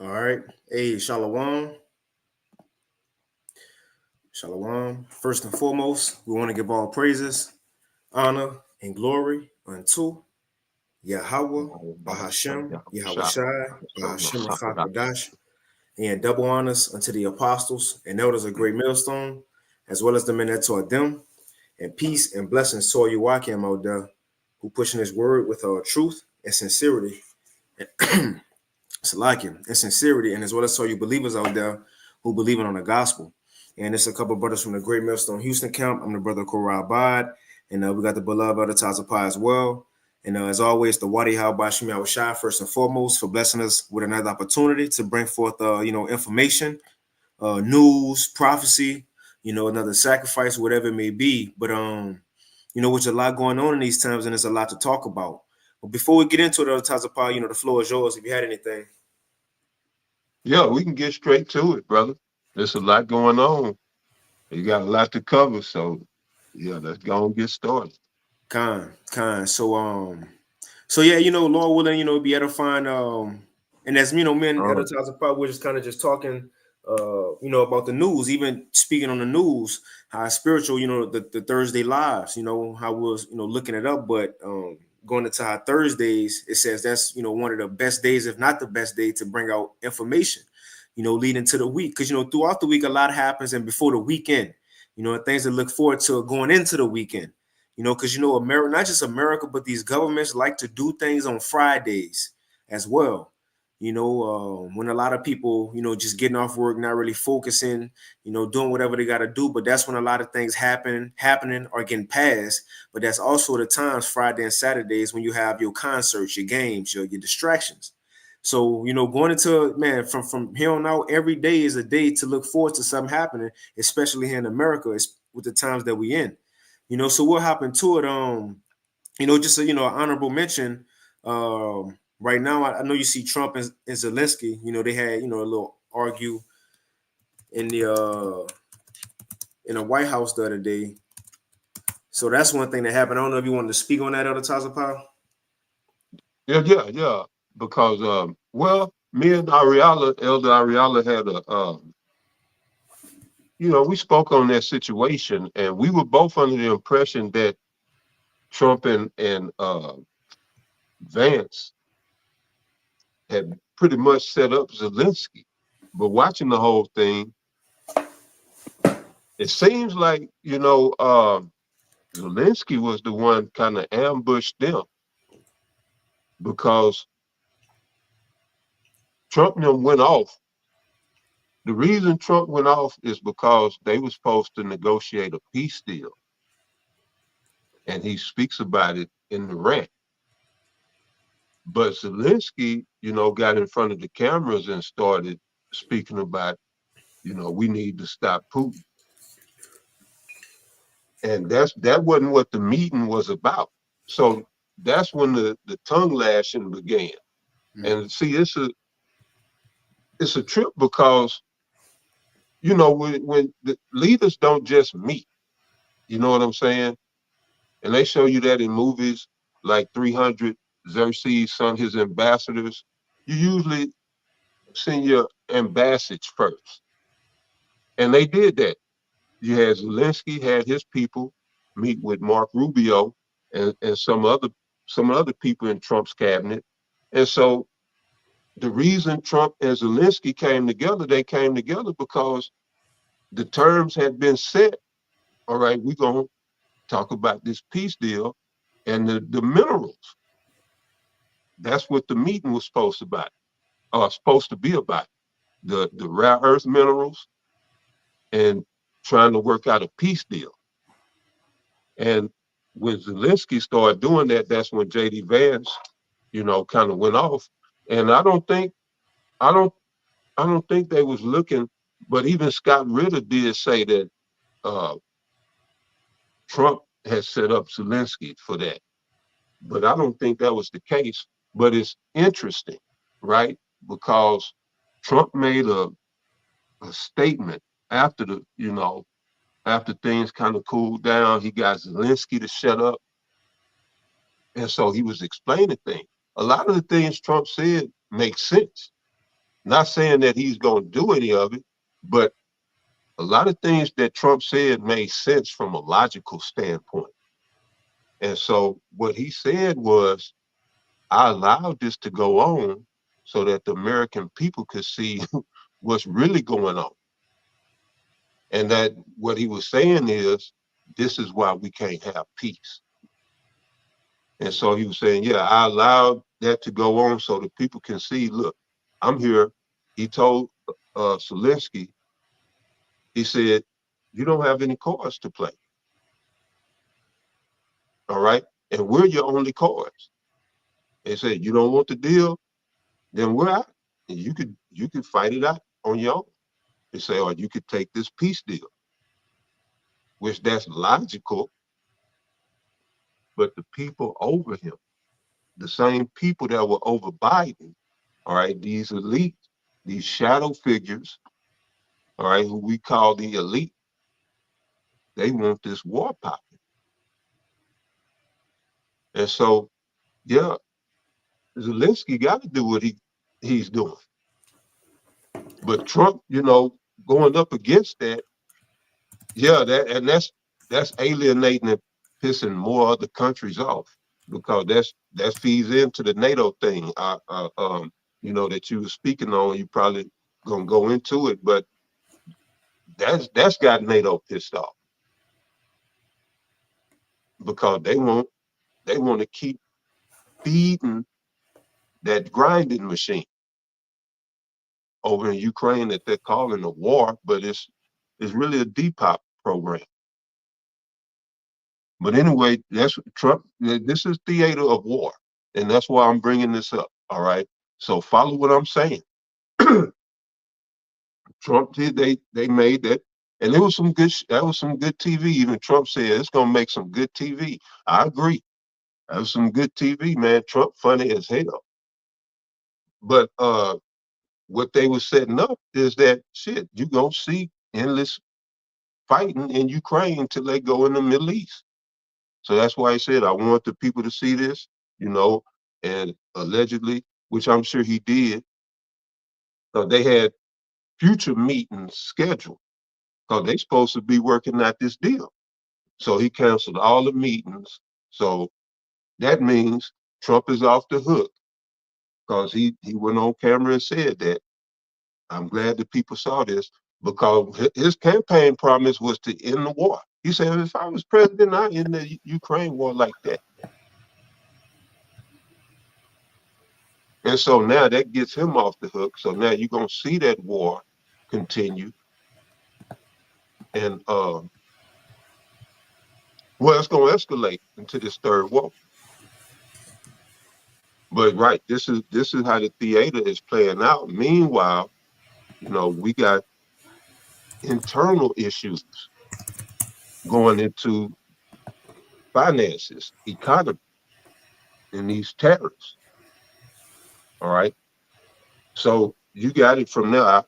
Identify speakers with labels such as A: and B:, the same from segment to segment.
A: All right. Hey, Shalom. Shalom. First and foremost, we want to give all praises, honor, and glory unto Yahweh, Bahashem, Yahweh Shai, Bahashem Rakakwadash, and double honors unto the apostles and elders of Great Millstone, as well as the men that taught them, and peace and blessings to all you Wakim out there who pushing his word with truth and sincerity. Salakia and sincerity, and as well as all you believers out there who believing on the gospel. And it's a couple brothers from the Great Millstone Houston camp. I'm the brother Korah Abad, and we got the beloved Elder Tazapai as well. And as always, the Wadi Halbashim Yahushai, first and foremost, for blessing us with another opportunity to bring forth, information, news, prophecy, another sacrifice, whatever it may be. But there's a lot going on in these times, and there's a lot to talk about. But before we get into it, Elder Tazapai, the floor is yours. If you had anything.
B: Yeah, we can get straight to it, brother. There's a lot going on. You got a lot to cover, so yeah, let's go and get started.
A: Kind. So yeah, Lord willing, be edifying. And as me and other
B: Um,
A: times, probably we're just kind of just talking, about the news, even speaking on the news, how spiritual, the Thursday lives, how we was, looking it up, but going into our Thursdays, it says that's one of the best days, if not the best day, to bring out information, leading to the week, because throughout the week a lot happens, and before the weekend, things to look forward to going into the weekend. Because America, not just America, but these governments like to do things on Fridays as well. When a lot of people, just getting off work, not really focusing, doing whatever they got to do. But that's when a lot of things happening or getting passed. But that's also the times, Friday and Saturdays, when you have your concerts, your games, your distractions. So, going into, man, from here on out, every day is a day to look forward to something happening, especially here in America, with the times that we in. So what happened to it? Just a, honorable mention. Right now, I know you see Trump and Zelensky. They had a little argue in the White House the other day. So that's one thing that happened. I don't know if you wanted to speak on that, Elder Tazapal.
B: yeah. Because well, me and Elder Ariala had we spoke on that situation, and we were both under the impression that Trump and Vance had pretty much set up Zelensky. But watching the whole thing, it seems like Zelensky was the one kind of ambushed them because Trump and them went off. The reason Trump went off is because they were supposed to negotiate a peace deal. And he speaks about it in the rant. But Zelensky, got in front of the cameras and started speaking about, we need to stop Putin. And that wasn't what the meeting was about. So that's when the tongue lashing began. And see, it's a trip because when the leaders don't just meet, you know what I'm saying? And they show you that in movies like 300, Xerxes sent his ambassadors. You usually send your ambassadors first. And they did that. You had Zelensky had his people meet with Mark Rubio and some other people in Trump's cabinet. And so the reason Trump and Zelensky they came together because the terms had been set. All right, we're going to talk about this peace deal and the minerals. That's what the meeting was supposed to be about. The rare earth minerals and trying to work out a peace deal. And when Zelensky started doing that, that's when JD Vance, kind of went off. And I don't I don't think they was looking, but even Scott Ritter did say that uh, Trump has set up Zelensky for that. But I don't think that was the case. But it's interesting, right? Because Trump made a statement after after things kind of cooled down. He got Zelensky to shut up. And so he was explaining things. A lot of the things Trump said make sense. Not saying that he's going to do any of it, but a lot of things that Trump said made sense from a logical standpoint. And so what he said was, I allowed this to go on so that the American people could see what's really going on. And that what he was saying is, this is why we can't have peace. And so he was saying, yeah, I allowed that to go on so that people can see, look, I'm here. He told Zelensky, he said, you don't have any cards to play. All right. And we're your only cards. They said, you don't want the deal, then we're out. And you could fight it out on your own. They say, or you could take this peace deal, which that's logical. But the people over him, the same people that were over Biden, all right, these elite, these shadow figures, all right, who we call the elite, they want this war popping. And so, yeah, Zelensky got to do what he's doing. But Trump, going up against that, yeah, that's alienating and pissing more other countries off, because that feeds into the NATO thing. That you were speaking on. You probably gonna go into it, but that's got NATO pissed off, because they want to keep feeding that grinding machine over in Ukraine that they're calling a war, but it's really a depop program. But anyway, that's Trump. This is theater of war, and that's why I'm bringing this up. All right. So follow what I'm saying. Trump did. They made that, and it was some good. That was some good TV. Even Trump said it's gonna make some good TV. I agree. That was some good TV, man. Trump funny as hell. But what they were setting up is that shit. You gonna see endless fighting in Ukraine till they go in the Middle East. So that's why he said, I want the people to see this, and allegedly, which I'm sure he did, they had future meetings scheduled, because they supposed to be working out this deal. So he canceled all the meetings. So that means Trump is off the hook, because he went on camera and said that. I'm glad that people saw this, because his campaign promise was to end the war. He said, if I was president, I'd end the Ukraine war like that. And so now that gets him off the hook. So now you're going to see that war continue. And, it's going to escalate into this third war. But right, this is how the theater is playing out. Meanwhile, we got internal issues going into finances, economy, and these tariffs. All right. So you got it from there.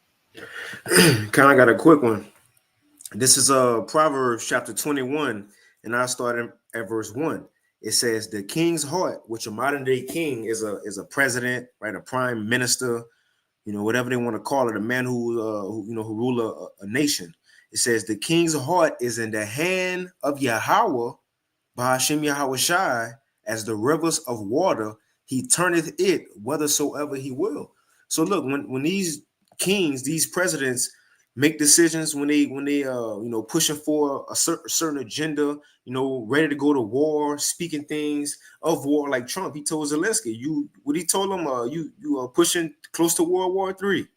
A: Kind of got a quick one. This is Proverbs chapter 21, and I start at verse 1. It says, the king's heart, which a modern day king is a president, right? A prime minister, whatever they want to call it, a man who rule a nation. It says the king's heart is in the hand of Yahweh, Bahashim Yahweh Shai, as the rivers of water, he turneth it whithersoever he will. So look, when these kings, these presidents make decisions, when they pushing for a certain agenda, ready to go to war, speaking things of war, like Trump, he told Zelensky, he told him, you are pushing close to World War III.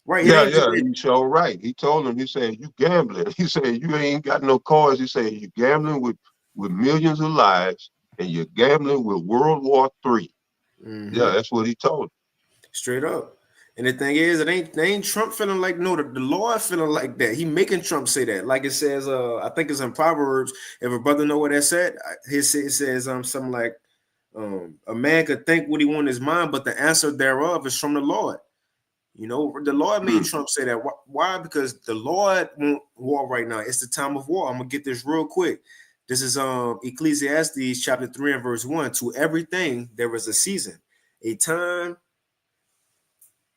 A: Right.
B: Yeah, he's so right. He told him, he said, you gambling. He said, you ain't got no cards. He said, you gambling with millions of lives, and you're gambling with World War III. Mm-hmm. Yeah, that's what he told him.
A: Straight up. And the thing is, they ain't Trump feeling like, no, the Lord feeling like that. He making Trump say that. Like it says, I think it's in Proverbs. If a brother know what that said, it says something like, a man could think what he want in his mind, but the answer thereof is from the Lord. The Lord made Trump say that. Why? Because the Lord want war right now. It's the time of war. I'm gonna get this real quick. This is Ecclesiastes chapter 3 and verse 1. To everything there is a season, a time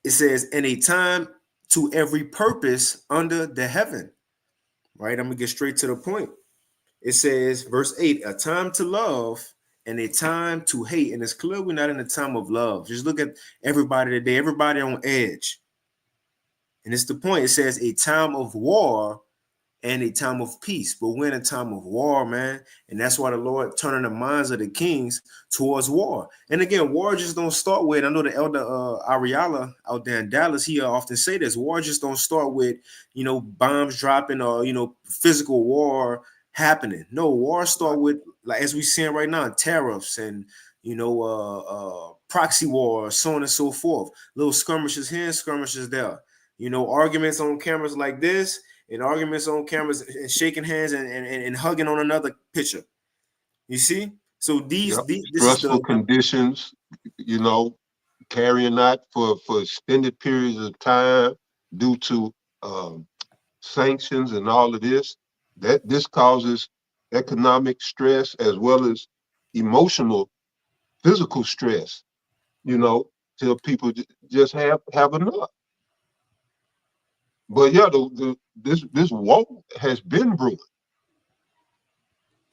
A: it says, in a time to every purpose under the heaven. Right? I'm going to get straight to the point. It says, verse 8, a time to love and a time to hate. And it's clear we're not in a time of love. Just look at everybody today, everybody on edge. And it's the point. It says a time of war and a time of peace. But we're in a time of war, man. And that's why the Lord turning the minds of the kings towards war. And again, war just don't start with, I know the elder Ariala out there in Dallas, he often say this, war just don't start with, bombs dropping or, physical war happening. No, war start with, like as we seeing right now, tariffs and, proxy war, so on and so forth. Little skirmishes here and skirmishes there. Arguments on cameras like this, and arguments on cameras and shaking hands and hugging on another picture. You see? So this
B: stressful
A: is the
B: conditions, carrying out for extended periods of time due to sanctions and all of this. This causes economic stress as well as emotional, physical stress, till people just have enough. But yeah, this war has been brewing.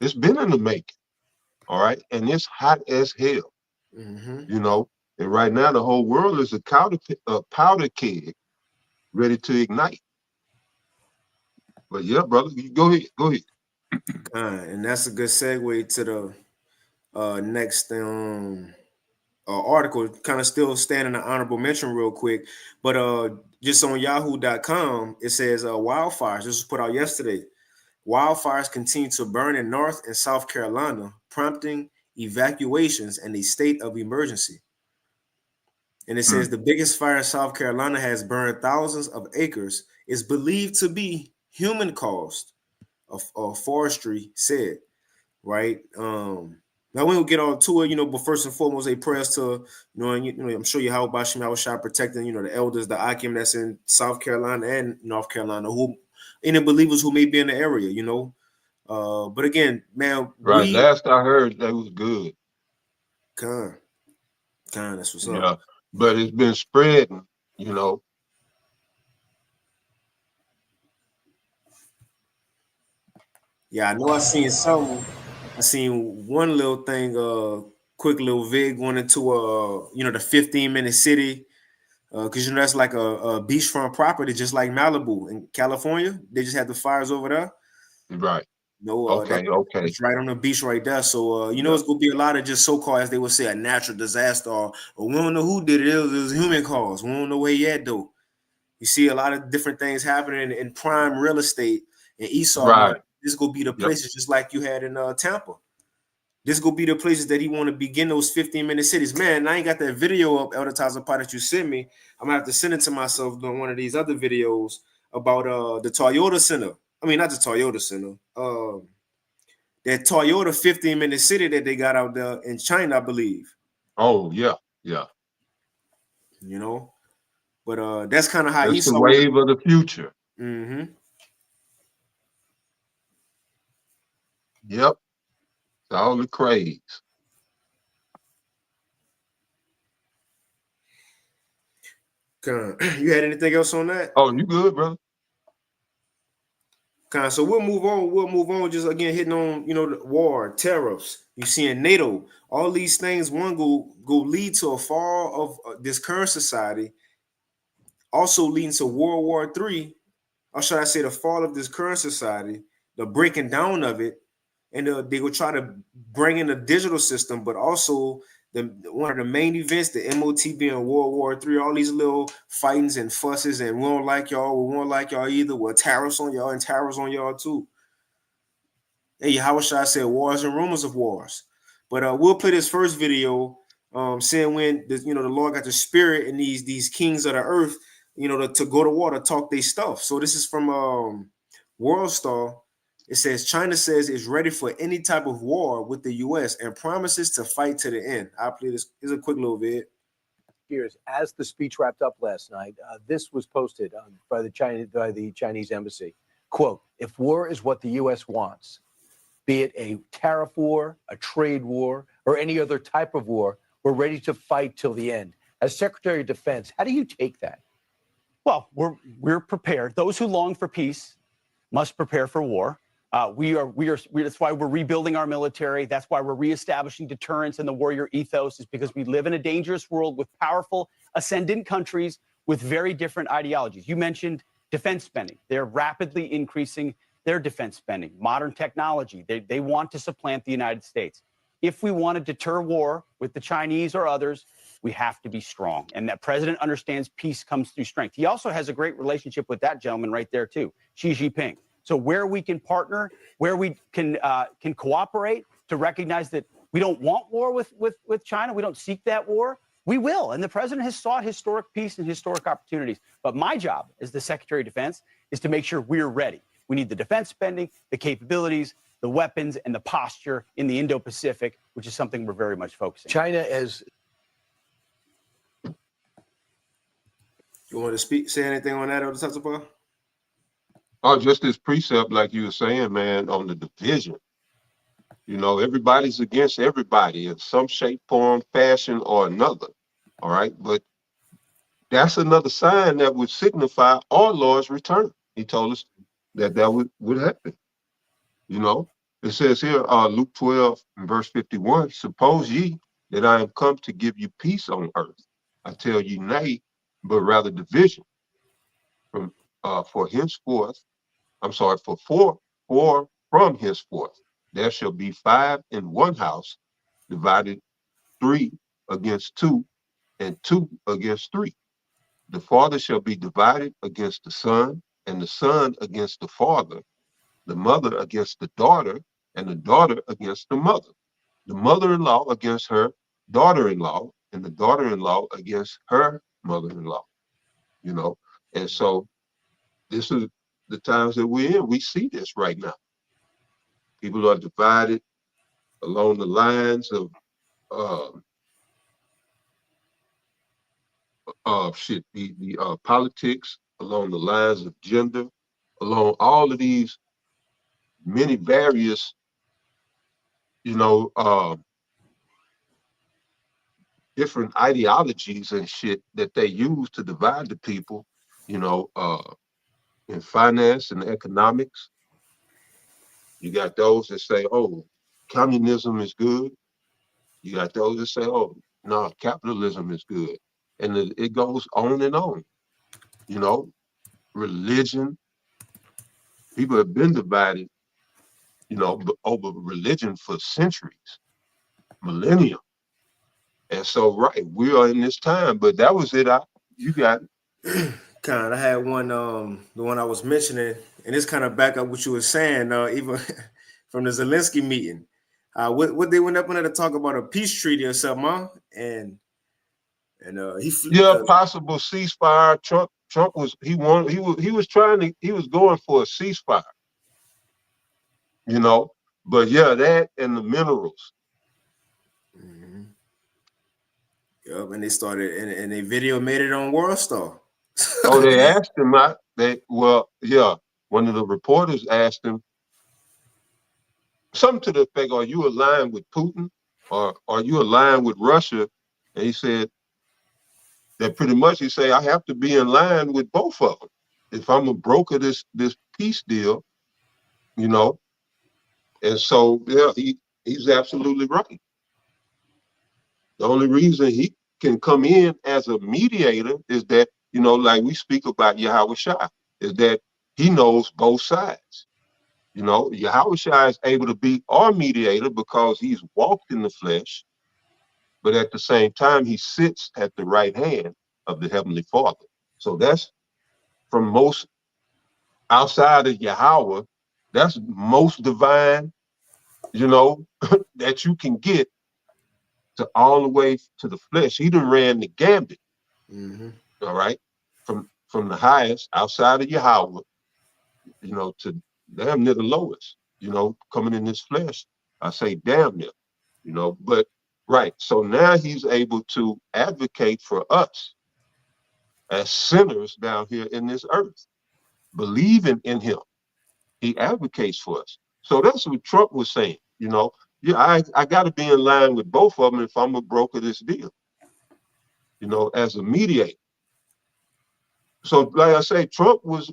B: It's been in the making, all right, and it's hot as hell. And right now the whole world is a powder keg ready to ignite. But yeah, brother, you go ahead.
A: And that's a good segue to the next article, kind of still standing an honorable mention real quick, but just on yahoo.com, it says wildfires. This was put out yesterday. Wildfires continue to burn in North and South Carolina, prompting evacuations and a state of emergency. And it says the biggest fire in South Carolina has burned thousands of acres. Is believed to be human caused, of forestry said. Right. Now we will get on to it, but first and foremost, a prayers to, I'm sure you how Bashim Awashai protecting, the elders, the Akim that's in South Carolina and North Carolina, who any believers who may be in the area, But again, man,
B: Right. Last I heard, that was good.
A: That's what's up.
B: Yeah, but it's been spreading,
A: Yeah, I know I seen something. I seen one little thing, quick little vid going into the 15-minute city. Because that's like a beachfront property, just like Malibu in California. They just had the fires over there.
B: Right.
A: Okay. It's right on the beach right there. So it's gonna be a lot of just so-called, as they would say, a natural disaster, or we don't know who did it. It was human cause. We don't know where yet though. You see a lot of different things happening in prime real estate in Esau.
B: Right.
A: This is gonna be the places just like you had in Tampa. This gonna be the places that he want to begin those 15-minute cities. Man, I ain't got that video up, Elder Tazapah, that you sent me. I'm gonna have to send it to myself doing one of these other videos about the Toyota Center. I mean, not the Toyota Center. That Toyota 15-minute city that they got out there in China, I believe.
B: Oh, yeah.
A: But that's kind of how
B: it's
A: Esau
B: the wave of the future. Yep. It's all the craze.
A: You had anything else on that?
B: Oh, you good, brother?
A: So we'll move on. Just again hitting on the war, tariffs. You see in NATO, all these things go lead to a fall of this current society. Also leading to World War III, or should I say the fall of this current society, the breaking down of it, and they will try to bring in a digital system, but also one of the main events, the MOTB and World War III, all these little fightings and fusses, and we don't like y'all, we won't like y'all either. Well, tariffs on y'all and tariffs on y'all too. Hey, how should I say wars and rumors of wars? But we'll play this first video, saying when the Lord got the spirit and these kings of the earth, to go to war to talk their stuff. So this is from World Star. It says China says it's ready for any type of war with the U.S. and promises to fight to the end. I'll play this. Here's a quick little vid.
C: Here's as the speech wrapped up last night. This was posted by the Chinese embassy. Quote: "If war is what the U.S. wants, be it a tariff war, a trade war, or any other type of war, we're ready to fight till the end. As Secretary of Defense, how do you take that?
D: Well, we're prepared. Those who long for peace must prepare for war. That's why we're rebuilding our military. That's why we're reestablishing deterrence and the warrior ethos, is because we live in a dangerous world with powerful ascendant countries with very different ideologies. You mentioned defense spending. They're rapidly increasing their defense spending, modern technology. They want to supplant the United States. If we want to deter war with the Chinese or others, we have to be strong. And that president understands peace comes through strength. He also has a great relationship with that gentleman right there, too, Xi Jinping. So where we can partner, where we can cooperate to recognize that we don't want war with China, we don't seek that war, we will. And the president has sought historic peace and historic opportunities. But my job as the Secretary of Defense is to make sure we're ready. We need the defense spending, the capabilities, the weapons, and the posture in the Indo-Pacific, which is something we're very much focusing on.
C: China as...
A: You want to say anything on that, Elder Tatsupah?
B: Oh, just this precept, like you were saying, man, on the division. You know, everybody's against everybody in some shape, form, fashion, or another. All right. But that's another sign that would signify our Lord's return. He told us that would happen. You know, it says here, Luke 12, verse 51, suppose ye that I am come to give you peace on earth. I tell you nay, but rather division. For from henceforth, there shall be 5 in one house, divided 3 against 2, and 2 against 3. The father shall be divided against the son, and the son against the father, the mother against the daughter, and the daughter against the mother-in-law against her daughter-in-law, and the daughter-in-law against her mother-in-law. You know, and so this is the times that we're in. We see this right now. People are divided along the lines of politics, along the lines of gender, along all of these many various, different ideologies and shit that they use to divide the people, in finance and economics. You got those that say, oh, communism is good. You got those that say, oh, no, capitalism is good. And it goes on and on. Religion. People have been divided, over religion for centuries, millennia. And so, right, we are in this time, but that was it. You got it.
A: Kind of, I had one, the one I was mentioning, and it's kind of back up what you were saying, even from the Zelensky meeting. What they went up in there to talk about a peace treaty or something, huh? And
B: possible ceasefire. Trump was going for a ceasefire. But yeah, that and the minerals.
A: Mm-hmm. Yep, and they started, and they video made it on World Star.
B: Oh, they asked him. One of the reporters asked him something to the effect, are you aligned with Putin or are you aligned with Russia? And he said that pretty much he said, I have to be in line with both of them. If I'm a broker this peace deal, and so, yeah, he's absolutely right. The only reason he can come in as a mediator is that, like we speak about Yahweh Shai, is that he knows both sides. Yahweh Shai is able to be our mediator because he's walked in the flesh, but at the same time, he sits at the right hand of the Heavenly Father. So that's from most outside of Yahweh, that's most divine, that you can get to all the way to the flesh. He done ran the gambit.
A: Mm-hmm.
B: All right. From the highest outside of Yahweh, to damn near the lowest, coming in this flesh. I say damn near, but right. So now he's able to advocate for us as sinners down here in this earth, believing in him. He advocates for us. So that's what Trump was saying, I got to be in line with both of them if I'm a broker this deal. as a mediator. So, like I say, Trump was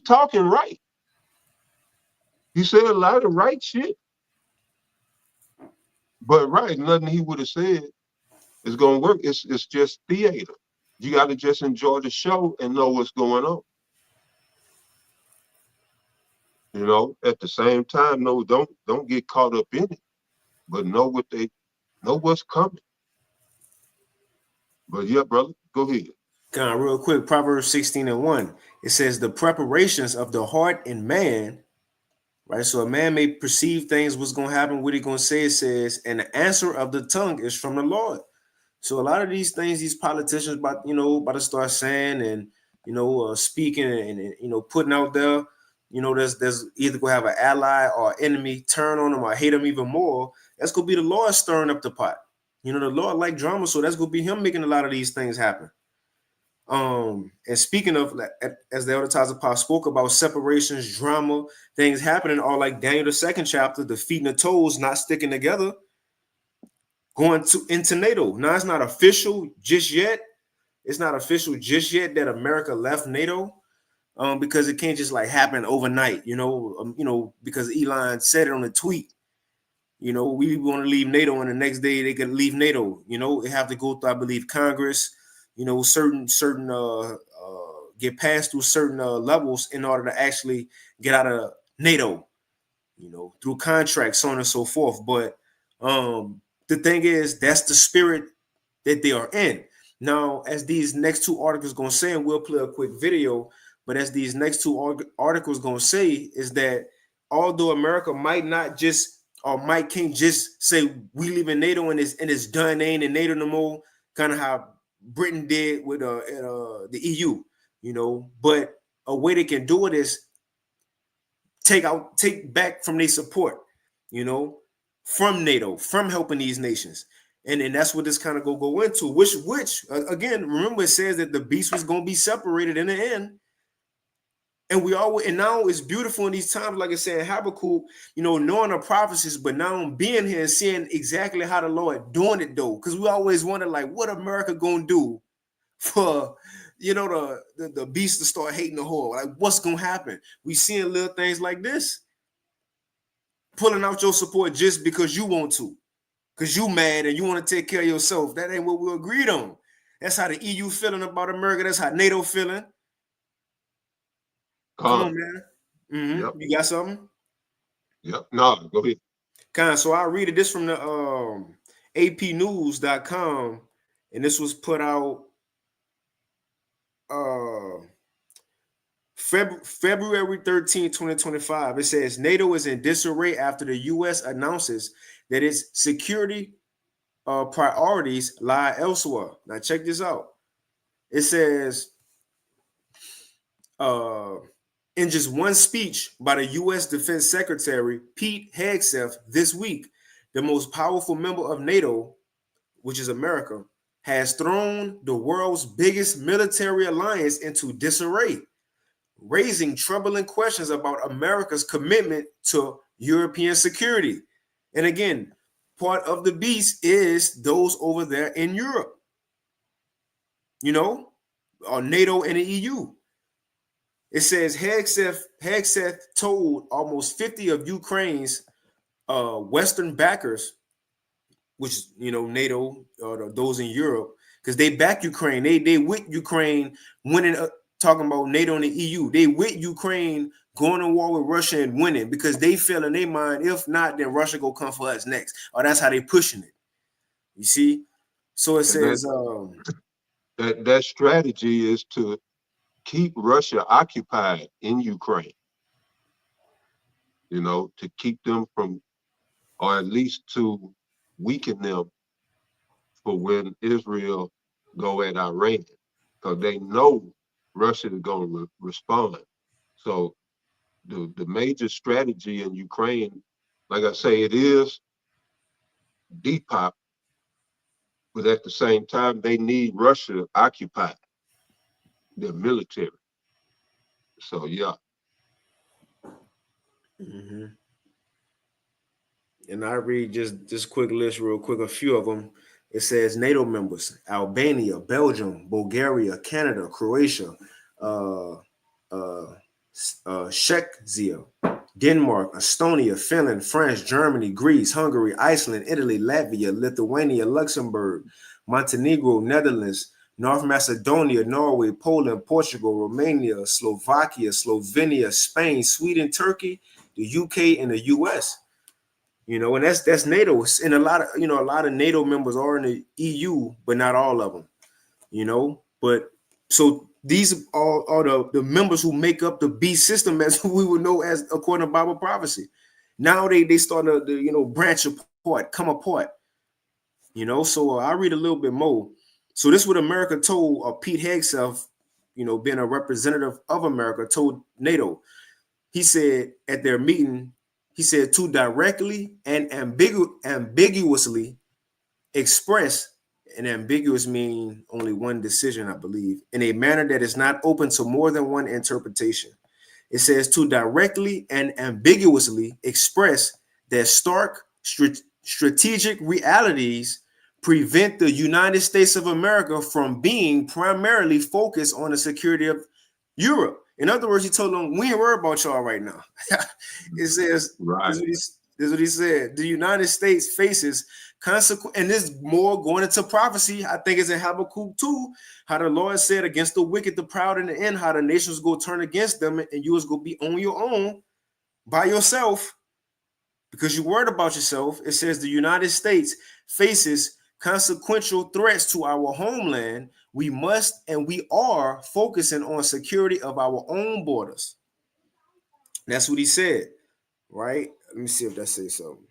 B: talking right. He said a lot of right shit, but nothing he would have said is gonna work. It's just theater. You got to just enjoy the show and know what's going on. At the same time, no, don't get caught up in it, but know what's coming. But yeah, brother, go ahead.
A: Kind of real quick, Proverbs 16:1. It says the preparations of the heart in man, right? So a man may perceive things, what's going to happen, what he going to say, it says, and the answer of the tongue is from the Lord. So a lot of these things, these politicians about to start saying and, speaking and putting out there, there's either going to have an ally or enemy turn on them or hate them even more. That's going to be the Lord stirring up the pot. The Lord like drama. So that's going to be him making a lot of these things happen. And speaking of, as the Elder Taza Pop spoke about separations, drama, things happening, all like Daniel the 2nd chapter, the feet and the toes not sticking together, going into NATO. Now it's not official just yet. It's not official just yet that America left NATO, because it can't just like happen overnight. Because Elon said it on a tweet. We want to leave NATO, and the next day they can leave NATO. It have to go through, I believe, Congress. Certain get passed through certain levels in order to actually get out of NATO. Through contracts, so on and so forth. But the thing is, that's the spirit that they are in. Now, as these next two articles going to say, and we'll play a quick video, but as these next two articles going to say is that although America might not just, or can't just say we leave in NATO and it's done, ain't in NATO no more, kind of how Britain did with the EU, but a way they can do it is take back from their support, from NATO, from helping these nations. And that's what this kind of go into, which again, remember, it says that the beast was going to be separated in the end. And now it's beautiful in these times, like I said, Habakkuk, knowing the prophecies, but now being here and seeing exactly how the Lord doing it though. Because we always wonder, like, what America going to do for, the beast to start hating the whore? Like, what's going to happen? We seeing little things like this. Pulling out your support just because you want to. Because you mad and you want to take care of yourself. That ain't what we agreed on. That's how the EU feeling about America. That's how NATO feeling. Come on, man. Mm-hmm. Yep. You got something?
B: Yep. No, go ahead.
A: So I read this from the apnews.com, and this was put out February 13, 2025. It says NATO is in disarray after the U.S. announces that its security priorities lie elsewhere. Now check this out. It says in just one speech by the U.S. Defense Secretary Pete Hegseth this week, the most powerful member of NATO, which is America, has thrown the world's biggest military alliance into disarray, raising troubling questions about America's commitment to European security. And again, part of the beast is those over there in Europe, or NATO and the EU. It says Hegseth told almost 50 of Ukraine's Western backers, which NATO or those in Europe, because they back Ukraine. They with Ukraine winning. Talking about NATO and the EU, they with Ukraine going to war with Russia and winning, because they feel in their mind, if not, then Russia go come for us next. Or that's how they pushing it. You see? So it says
B: that strategy is to keep Russia occupied in Ukraine, to keep them from, or at least to weaken them for when Israel go at Iran, because they know Russia is going to respond. So the major strategy in Ukraine, like I say, it is depop, but at the same time, they need Russia occupied, their military. So, yeah.
A: And I read just quick list real quick, a few of them. It says NATO members: Albania, Belgium, Bulgaria, Canada, Croatia, Czechia, Denmark, Estonia, Finland, France, Germany, Greece, Hungary, Iceland, Italy, Latvia, Lithuania, Luxembourg, Montenegro, Netherlands, North Macedonia, Norway, Poland, Portugal, Romania, Slovakia, Slovenia, Spain, Sweden, Turkey, the UK, and the US. You know, and that's NATO. And a lot of NATO members are in the EU, but not all of them. You know, but so these are the members who make up the beast system, as we would know as according to Bible prophecy. Now they start to branch apart, come apart. You know, so I read a little bit more. So this is what America told Pete Hegseth, being a representative of America, told NATO. He said at their meeting, he said to directly and ambiguously express, and ambiguous mean only one decision, I believe, in a manner that is not open to more than one interpretation. It says to directly and ambiguously express that stark strategic realities prevent the United States of America from being primarily focused on the security of Europe. In other words, he told them, we ain't worried about y'all right now. It says,
B: right.
A: This is what he said. The United States faces consequence, and this more going into prophecy. I think it's in Habakkuk 2, how the Lord said, against the wicked, the proud in the end, how the nations go turn against them, and you was going to be on your own by yourself because you worried about yourself. It says the United States faces consequential threats to our homeland. We must and we are focusing on security of our own borders. That's what he said, right? Let me see if that says something.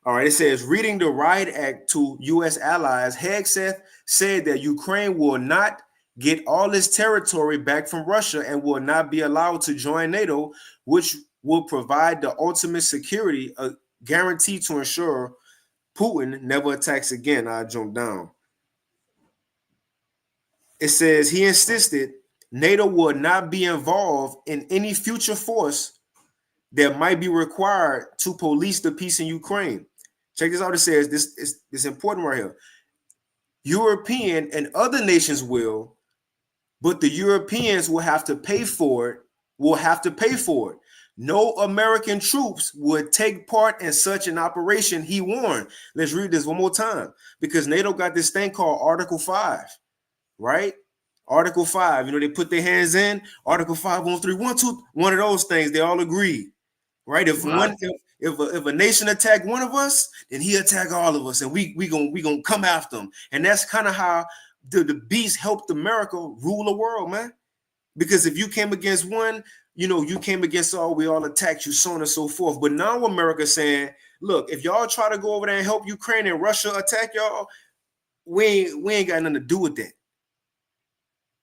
A: All right, it says, reading the Riot Act to U.S. allies, Hegseth said that Ukraine will not get all its territory back from Russia and will not be allowed to join NATO, which will provide the ultimate security, a guarantee to ensure Putin never attacks again. I jump down. It says he insisted NATO will not be involved in any future force that might be required to police the peace in Ukraine. Check this out. It says this is important right here. European and other nations will, but the Europeans will have to pay for it. No American troops would take part in such an operation, he warned. Let's read this one more time, because NATO got this thing called Article 5, right? Article 5, they put their hands in. Article 5, 1, 3, 1, 2, one of those things, they all agree, right? If a nation attack one of us, then he attack all of us, and we gonna come after them. And that's kind of how the beast helped America rule the world, man. Because if you came against one, you came against all, we all attacked you, so on and so forth. But now America's saying, look, if y'all try to go over there and help Ukraine and Russia attack y'all, we ain't got nothing to do with that.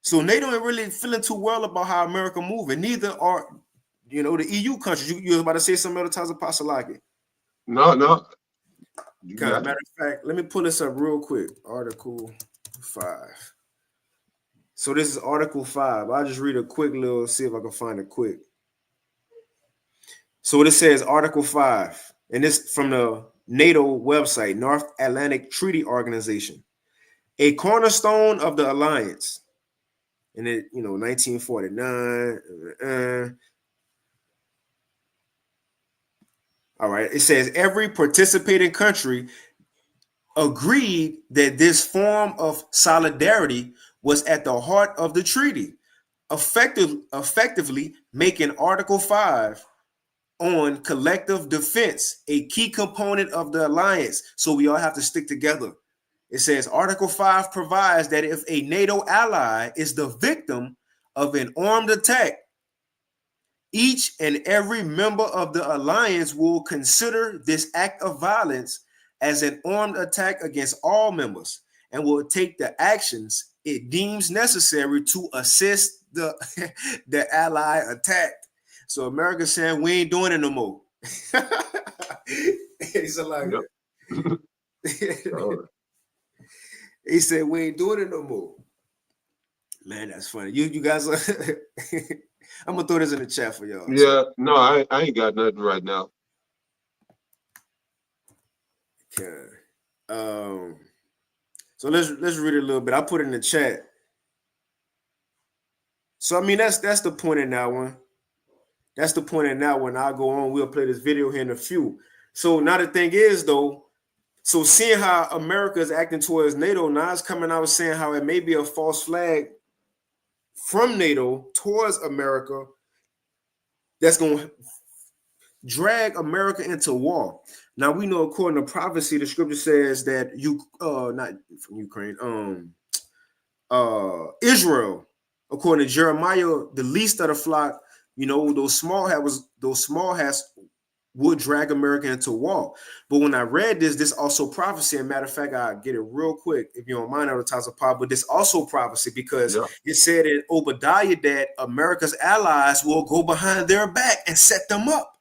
A: So NATO ain't really feeling too well about how America moving. Neither are, the EU countries. You was about to say something other times, Apostolaki.
B: No.
A: Matter of fact, let me pull this up real quick. Article 5. So this is Article 5. I'll just read a quick little, see if I can find it quick. So it says Article 5, and this from the NATO website, North Atlantic Treaty Organization, a cornerstone of the alliance. And it, 1949. All right. It says every participating country agreed that this form of solidarity was at the heart of the treaty, effectively making Article 5 on collective defense a key component of the alliance. So we all have to stick together. It says Article 5 provides that if a NATO ally is the victim of an armed attack, each and every member of the alliance will consider this act of violence as an armed attack against all members and will take the actions it deems necessary to assist the ally attacked. So America's saying we ain't doing it no more. He's like, yep. He said we ain't doing it no more. Man, that's funny. You guys are I'm gonna throw this in the chat for y'all.
B: Yeah, no, I ain't got nothing right now.
A: Okay. So let's read it a little bit. I put it in the chat. So I mean that's the point in that one. That's the point in that one. I'll go on. We'll play this video here in a few. So now the thing is though, so seeing how America is acting towards NATO, now it's coming out saying how it may be a false flag from NATO towards America that's going to drag America into war. Now we know, according to prophecy, the scripture says that not from Ukraine, Israel, according to Jeremiah, the least of the flock, you know, those small hats would drag America into war. But when I read this also prophecy, and matter of fact, I'll get it real quick if you don't mind, advertising part, but this also prophecy because it said in Obadiah that America's allies will go behind their back and set them up.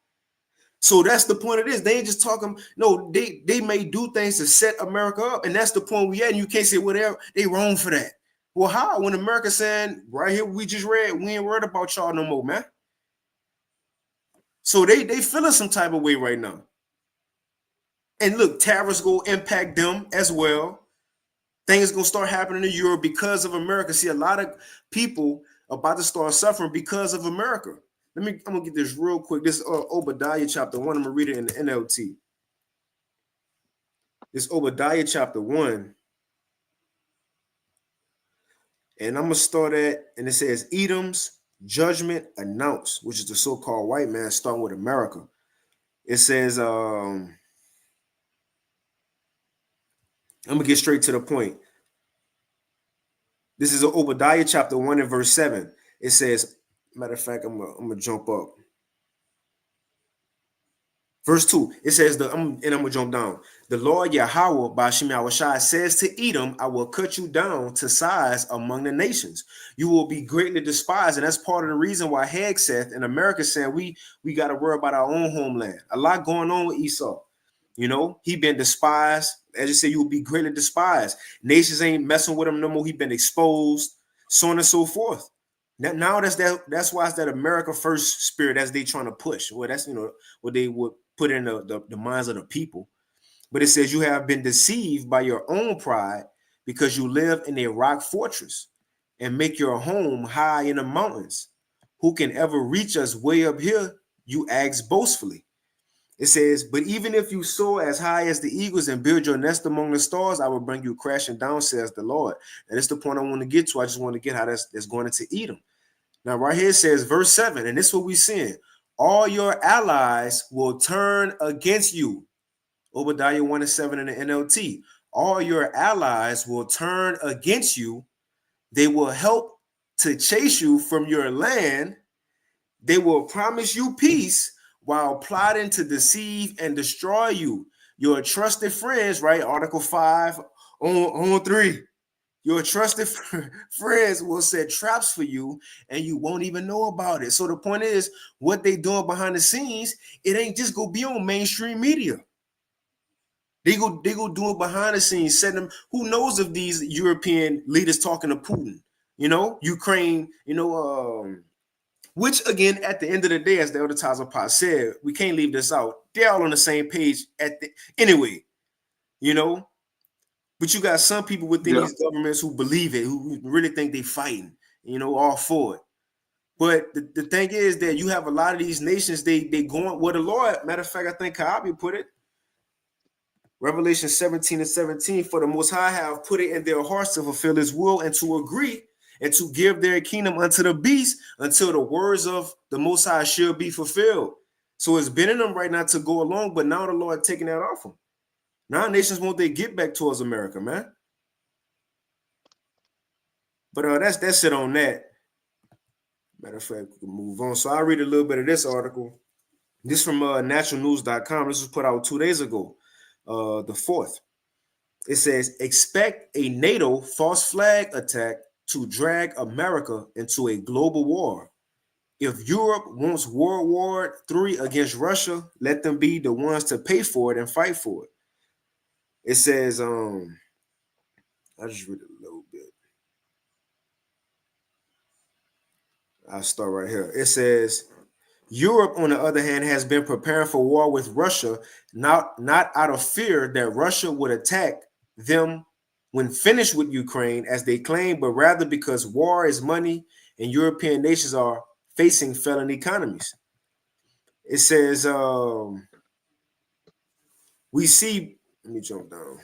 A: So that's the point of this. They ain't just talking. No, they may do things to set America up, and that's the point we at. And you can't say whatever they wrong for that. Well, how? When America saying right here, we just read, we ain't worried about y'all no more, man. So they feeling some type of way right now. And look, tariffs go impact them as well. Things gonna start happening in Europe because of America. See, a lot of people about to start suffering because of America. I'm gonna get this real quick. This Obadiah chapter 1. I'm gonna read it in the NLT. This Obadiah chapter 1. And I'm gonna start at, and it says, Edom's judgment announced, which is the so-called white man starting with America. It says, I'm gonna get straight to the point. This is Obadiah chapter 1 and verse 7. It says, matter of fact, I'm gonna jump up. Verse 2, it says, I'm gonna jump down. The Lord Yahweh Ba'Shem Yahushai says to Edom, I will cut you down to size among the nations. You will be greatly despised. And that's part of the reason why Hegseth in America saying we got to worry about our own homeland. A lot going on with Esau. You know, he been despised. As you say, you will be greatly despised. Nations ain't messing with him no more. He been exposed, so on and so forth. Now that's why it's that America first spirit as they trying to push. Well, that's, you know, what they would put in the minds of the people. But it says you have been deceived by your own pride because you live in a rock fortress and make your home high in the mountains. Who can ever reach us way up here? You ask boastfully. It says, but even if you soar as high as the eagles and build your nest among the stars, I will bring you crashing down, says the Lord. And that's the point I want to get to. I just want to get how that's going into Edom. Now, right here it says, verse 7, and this is what we're seeing. All your allies will turn against you. Obadiah 1 and 7 in the NLT. All your allies will turn against you. They will help to chase you from your land. They will promise you peace while plotting to deceive and destroy you. Your trusted friends, right? Article 5 on 3. Your trusted friends will set traps for you and you won't even know about it. So the point is, what they doing behind the scenes, it ain't just gonna be on mainstream media. They go do it behind the scenes, setting them. Who knows if these European leaders talking to Putin, you know, Ukraine, you know, which again, at the end of the day, as the Elder Tazapot said, we can't leave this out. They're all on the same page anyway, you know. But you got some people within these governments who believe it, who really think they're fighting, you know, all for it. But the thing is that you have a lot of these nations, they going, well, the Lord, matter of fact, I think Ka'abi put it, Revelation 17 and 17, for the Most High have put it in their hearts to fulfill his will and to agree and to give their kingdom unto the beast until the words of the Most High shall be fulfilled. So it's been in them right now to go along, but now the Lord taking that off them. Now nations want they get back towards America, man. But that's it on that. Matter of fact, we can move on. So I'll read a little bit of this article. This from naturalnews.com. This was put out 2 days ago, the 4th. It says, expect a NATO false flag attack to drag America into a global war. If Europe wants World War III against Russia, let them be the ones to pay for it and fight for it. It says, I'll just read it a little bit. I'll start right here. It says, Europe, on the other hand, has been preparing for war with Russia, not out of fear that Russia would attack them when finished with Ukraine, as they claim, but rather because war is money and European nations are facing failing economies. It says, we see, let me jump down.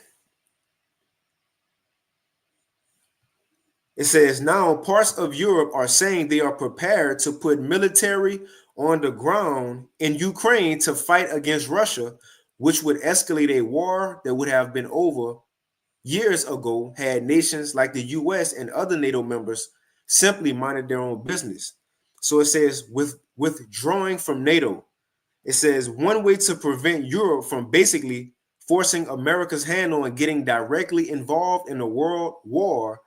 A: It says, now parts of Europe are saying they are prepared to put military on the ground in Ukraine to fight against Russia, which would escalate a war that would have been over years ago had nations like the US and other NATO members simply minded their own business. So it says, with withdrawing from NATO, it says one way to prevent Europe from basically forcing America's hand on getting directly involved in a world war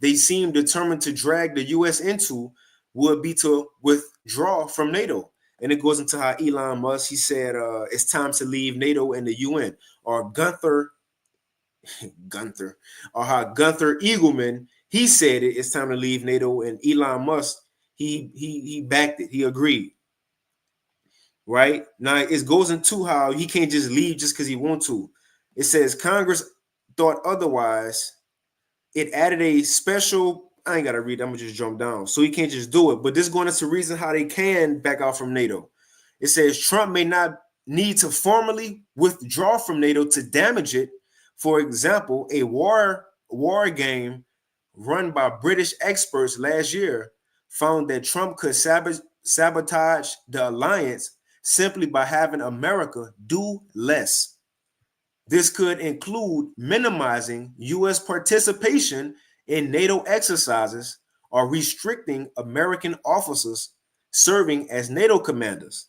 A: they seem determined to drag the US into would be to withdraw from NATO. And it goes into how Elon Musk, he said, it's time to leave NATO and the UN. Or Gunther, or how Gunther Eagleman, he said it's time to leave NATO, and Elon Musk, he backed it. He agreed. Right? Now, it goes into how he can't just leave just because he wants to. It says Congress thought otherwise. It added a special, I ain't got to read, I'm going to just jump down. So he can't just do it. But this is going into reason how they can back out from NATO. It says Trump may not need to formally withdraw from NATO to damage it. For example, a war game run by British experts last year found that Trump could sabotage the alliance simply by having America do less. This could include minimizing U.S. participation in NATO exercises or restricting American officers serving as NATO commanders.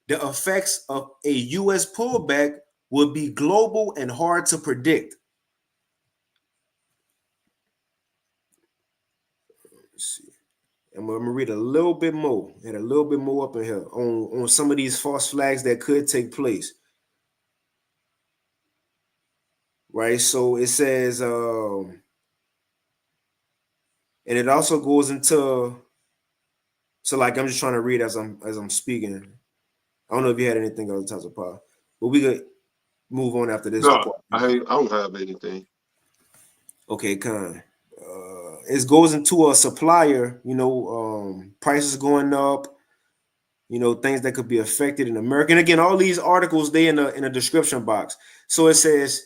A: The effects of a U.S. pullback would be global and hard to predict. Let's see. I'm going to read a little bit more and a little bit more up in here on some of these false flags that could take place. Right, so it says, and it also goes into, so like I'm just trying to read as I'm speaking. I don't know if you had anything else, Taz Paul, but we could move on after this.
B: No, I don't have anything.
A: Okay, kind. It goes into a supplier, prices going up, things that could be affected in America. And again, all these articles, they in a description box. So it says,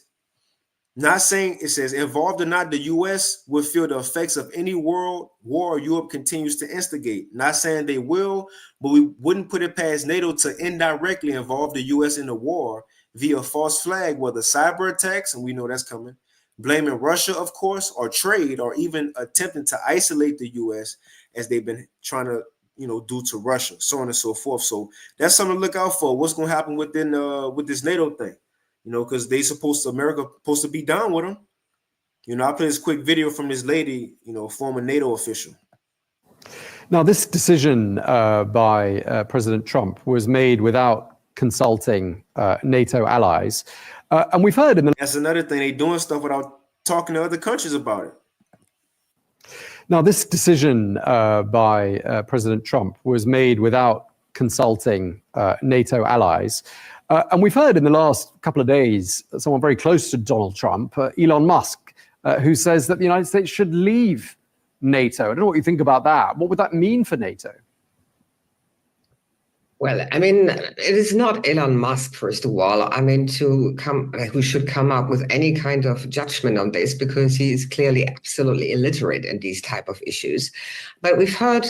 A: not saying, it says, involved or not, the U.S. will feel the effects of any world war Europe continues to instigate. Not saying they will, but we wouldn't put it past NATO to indirectly involve the U.S. in the war via false flag, whether cyber attacks, and we know that's coming, blaming Russia, of course, or trade, or even attempting to isolate the U.S. as they've been trying to, do to Russia, so on and so forth. So that's something to look out for. What's going to happen with this NATO thing? Because America supposed to be down with them. I play this quick video from this lady, former NATO official.
E: Now, this decision by President Trump was made without consulting NATO allies. And we've heard
A: That's another thing. They're doing stuff without talking to other countries about it.
E: Now, this decision by President Trump was made without consulting NATO allies. And we've heard in the last couple of days someone very close to Donald Trump, Elon Musk, who says that the United States should leave NATO. I don't know what you think about that. What would that mean for NATO?
F: Well, I mean, it is not Elon Musk, first of all. I mean, who should come up with any kind of judgment on this, because he is clearly absolutely illiterate in these type of issues. But we've heard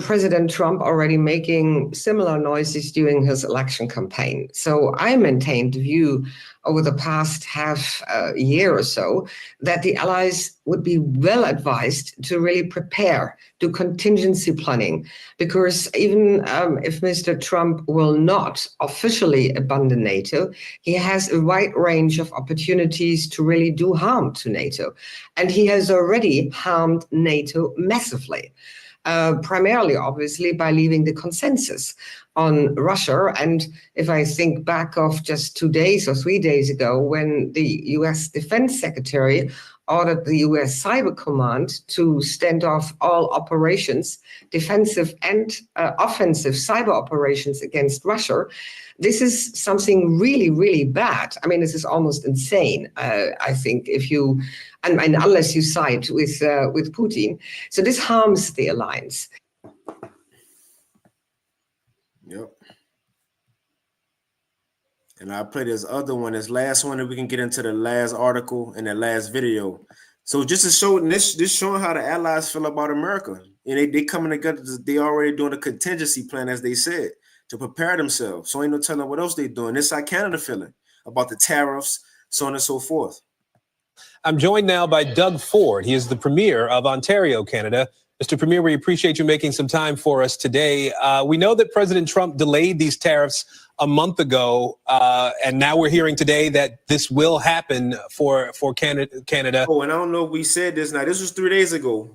F: President Trump already making similar noises during his election campaign. So I maintained the view over the past half year or so that the allies would be well advised to really prepare, do contingency planning, because even if Mr. Trump will not officially abandon NATO, he has a wide range of opportunities to really do harm to NATO. And he has already harmed NATO massively. Primarily, obviously, by leaving the consensus on Russia. And if I think back of just 2 days or 3 days ago, when the US Defense Secretary ordered the US Cyber Command to stand off all operations, defensive and offensive cyber operations against Russia. This is something really, really bad. I mean, this is almost insane, I think, if you, and unless you side with Putin. So this harms the alliance.
A: Yep. And I'll play this other one, this last one, and we can get into the last article and the last video. So just to show this showing how the allies feel about America. And they coming together, they already doing a contingency plan, as they said, to prepare themselves. So ain't no telling what else they doing. This is how Canada feeling about the tariffs, so on and so forth.
G: I'm joined now by Doug Ford. He is the Premier of Ontario, Canada. Mr. Premier, we appreciate you making some time for us today. We know that President Trump delayed these tariffs a month ago, and now we're hearing today that this will happen for Canada.
A: Oh, and I don't know if we said this now. This was 3 days ago.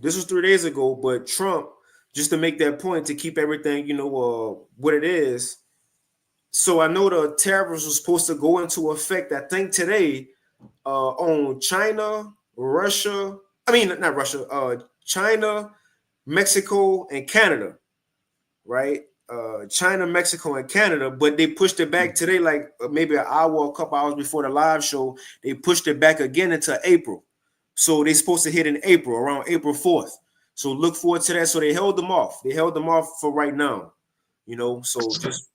A: But Trump, just to make that point, to keep everything, what it is. So I know the tariffs was supposed to go into effect, I think today, on China, Russia. I mean, not Russia, China, Mexico, and Canada, right? China, Mexico, and Canada, but they pushed it back today, like maybe an hour or a couple hours before the live show. They pushed it back again into April. So they're supposed to hit in April, around April 4th. So look forward to that. So they held them off. They held them off for right now, so just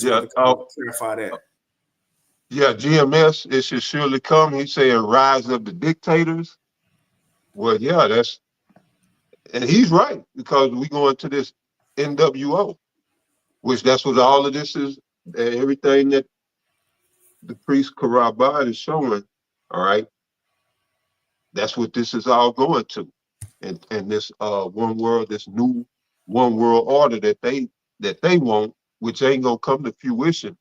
A: clarify that.
B: Yeah, GMS, it should surely come. He's saying rise of the dictators. Well, yeah, and he's right, because we go into this NWO, which that's what all of this is, everything that the priest Karaban is showing, all right? That's what this is all going to. And this one world, this new one world order that they want, which ain't gonna come to fruition.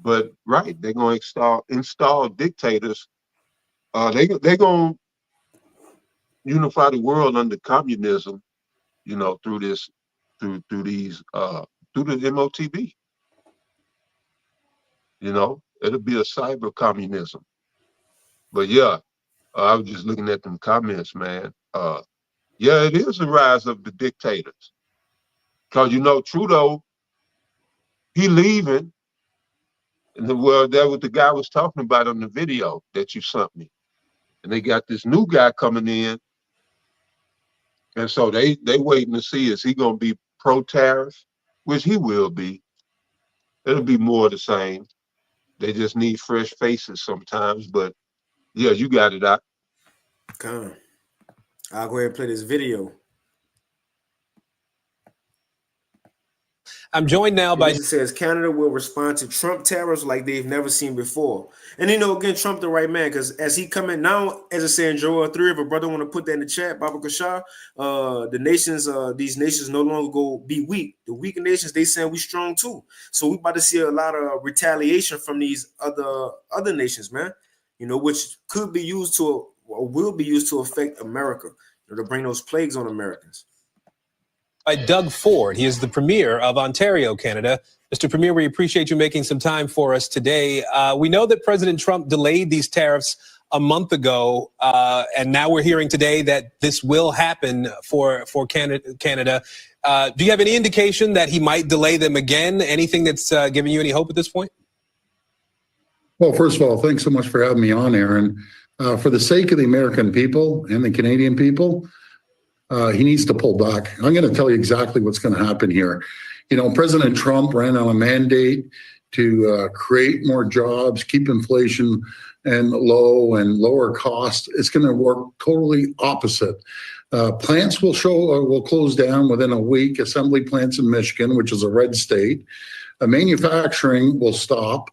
B: But right, they're gonna install dictators. They're gonna unify the world under communism, through the MOTB. It'll be a cyber communism. But yeah, I was just looking at them comments, man. Yeah, it is a rise of the dictators. Because Trudeau, he leaving. And that what the guy was talking about on the video that you sent me. And they got this new guy coming in. And so they waiting to see, is he gonna be pro-tariff? Which he will be. It'll be more of the same. They just need fresh faces sometimes. But yeah, you got it out.
A: Come on. I'll go ahead and play this video.
G: I'm joined now by...
A: It says Canada will respond to Trump tariffs like they've never seen before. And again, Trump the right man, because as he come in now, as I say in Joel 3, if a brother want to put that in the chat, Baba Kashar, the nations, these nations no longer go be weak. The weaker nations, they saying we strong too. So we about to see a lot of retaliation from these other nations, man, which could be used to, or will be used to affect America, to bring those plagues on Americans.
G: By Doug Ford. He is the Premier of Ontario, Canada. Mr. Premier, we appreciate you making some time for us today. We know that President Trump delayed these tariffs a month ago, and now we're hearing today that this will happen for Canada. Do you have any indication that he might delay them again? Anything that's giving you any hope at this point?
H: Well, first of all, thanks so much for having me on, Aaron. For the sake of the American people and the Canadian people, he needs to pull back. I'm going to tell you exactly what's going to happen here. President Trump ran on a mandate to create more jobs, keep inflation and low and lower costs. It's going to work totally opposite. Plants will close down within a week. Assembly plants in Michigan, which is a red state. Manufacturing will stop.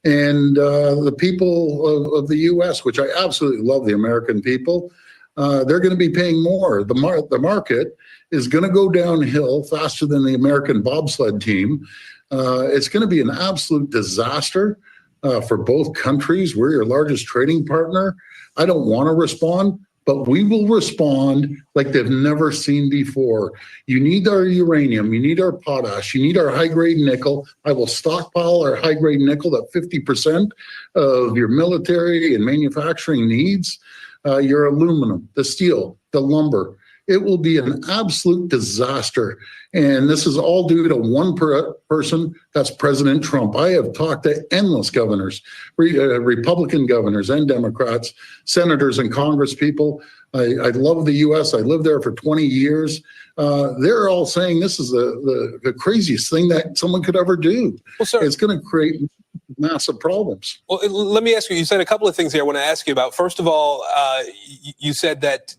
H: And the people of the U.S., which I absolutely love, the American people, they're going to be paying more. The market is going to go downhill faster than the American bobsled team. It's going to be an absolute disaster for both countries. We're your largest trading partner. I don't want to respond, but we will respond like they've never seen before. You need our uranium. You need our potash. You need our high-grade nickel. I will stockpile our high-grade nickel at 50% of your military and manufacturing needs. your aluminum, the steel, the lumber. It will be an absolute disaster. And this is all due to one person, that's President Trump. I have talked to endless governors, Republican governors and Democrats, senators and Congress people. I love the U.S. I lived there for 20 years. They're all saying this is the craziest thing that someone could ever do.
G: Well, sir,
H: it's going to create massive problems.
G: Well, let me ask you, you said a couple of things here I want to ask you about. First of all, you said that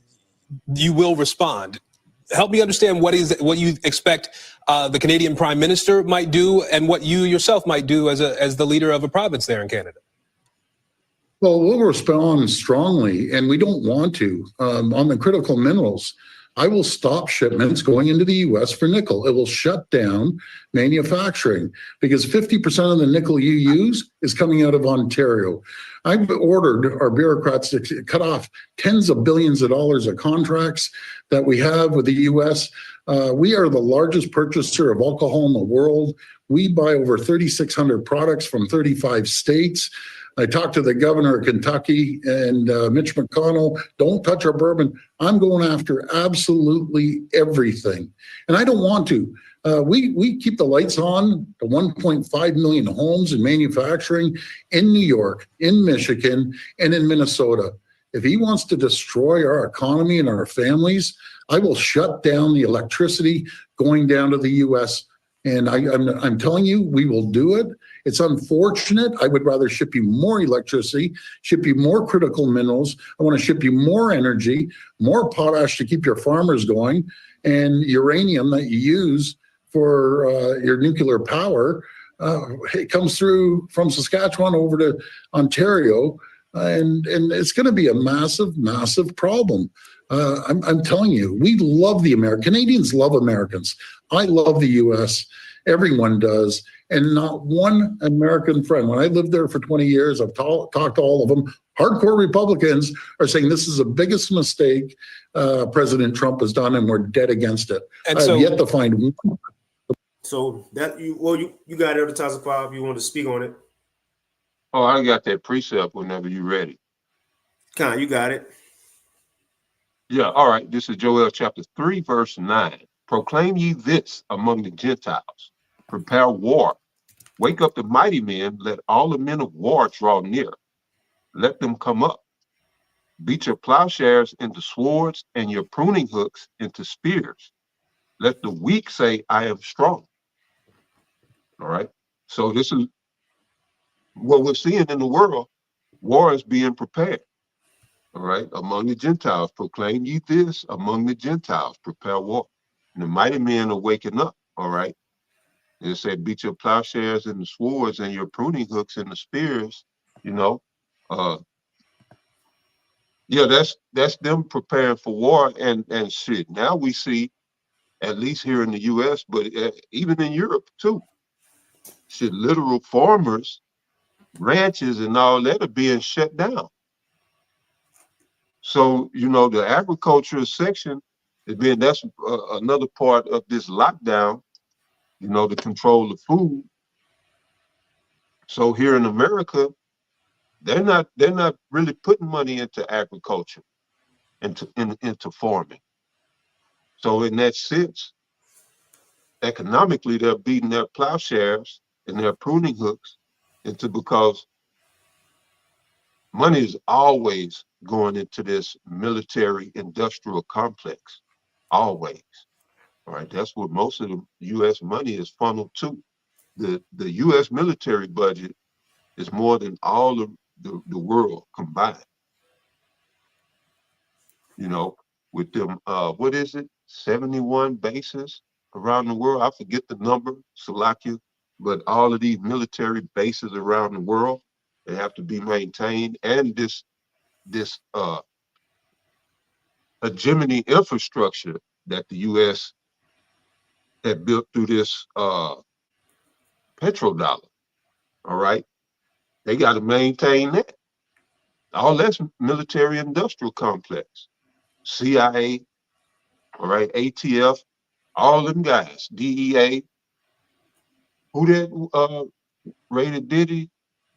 G: you will respond. Help me understand what you expect the Canadian Prime Minister might do and what you yourself might do as the leader of a province there in Canada.
H: Well, we'll respond strongly, and we don't want to. On the critical minerals, I will stop shipments going into the U.S. for nickel. It will shut down manufacturing because 50% of the nickel you use is coming out of Ontario. I've ordered our bureaucrats to cut off tens of billions of dollars of contracts that we have with the U.S. We are the largest purchaser of alcohol in the world. We buy over 3,600 products from 35 states. I talked to the governor of Kentucky and Mitch McConnell, don't touch our bourbon. I'm going after absolutely everything. And I don't want to. We keep the lights on to 1.5 million homes and manufacturing in New York, in Michigan, and in Minnesota. If he wants to destroy our economy and our families, I will shut down the electricity going down to the U.S. And I'm telling you, we will do it. It's unfortunate. I would rather ship you more electricity, ship you more critical minerals. I want to ship you more energy, more potash to keep your farmers going, and uranium that you use for your nuclear power. It comes through from Saskatchewan over to Ontario, and it's going to be a massive, massive problem. I'm telling you, we love the Canadians love Americans. I love the U.S. Everyone does. And not one American friend. When I lived there for 20 years, I've talked to all of them. Hardcore Republicans are saying this is the biggest mistake President Trump has done, and we're dead against it. And I've yet to find one.
A: So that you got advertising 5. You want to speak on it?
B: Oh, I got that precept whenever you're ready.
A: Con, you got it.
B: Yeah, all right. This is Joel chapter 3, verse 9. Proclaim ye this among the Gentiles. Prepare war. Wake up the mighty men. Let all the men of war draw near. Let them come up. Beat your plowshares into swords and your pruning hooks into spears. Let the weak say, I am strong. All right. So this is what we're seeing in the world. War is being prepared. All right. Among the Gentiles, proclaim ye this among the Gentiles. Prepare war. And the mighty men are waking up. All right. It said, beat your plowshares and the swords and your pruning hooks and the spears, yeah, that's them preparing for war and shit. Now we see, at least here in the U.S., but even in Europe too, shit, literal farmers, ranches and all that are being shut down. So, the agriculture section, that's another part of this lockdown, to control the food. So here in America, they're not really putting money into agriculture, into farming. So in that sense, economically, they're beating their plowshares and their pruning hooks because money is always going into this military industrial complex, always. All right, that's what most of the U.S. money is funneled to. The U.S. military budget is more than all of the world combined. With them, what is it, 71 bases around the world? I forget the number, Salakia, but all of these military bases around the world, they have to be maintained. And this hegemony infrastructure that the U.S. had built through this petrodollar, all right? They got to maintain that. All that's military industrial complex. CIA, all right, ATF, all them guys, DEA. Who that raided Diddy?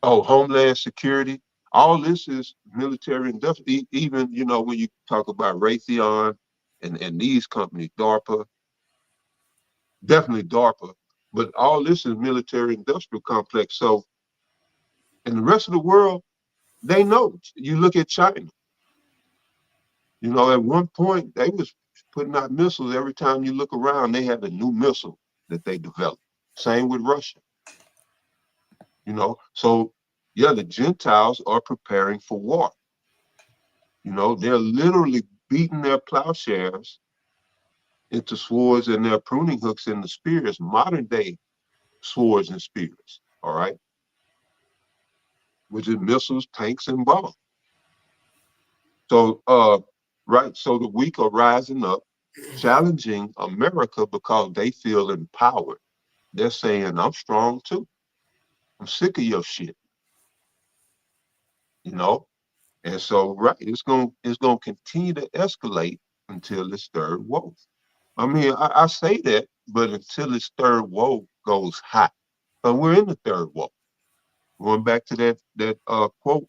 B: Oh, Homeland Security. All this is military industrial. Even, you know, when you talk about Raytheon and these companies, DARPA, definitely DARPA, but all this is military industrial complex. So, in the rest of the world, they know. You look at China. You know, at one point, they was putting out missiles. Every time you look around, they have a new missile that they developed. Same with Russia. You know, so yeah, the Gentiles are preparing for war. You know, they're literally beating their plowshares into swords and their pruning hooks into spears, modern day swords and spears, all right? Which is missiles, tanks, and bombs. So, right, so the weak are rising up, challenging America because they feel empowered. They're saying, I'm strong too. I'm sick of your shit. You know? And so, right, it's gonna continue to escalate until it's third woe. I mean, I say that, but until this third woe goes hot. But we're in the third woe. Going back to that quote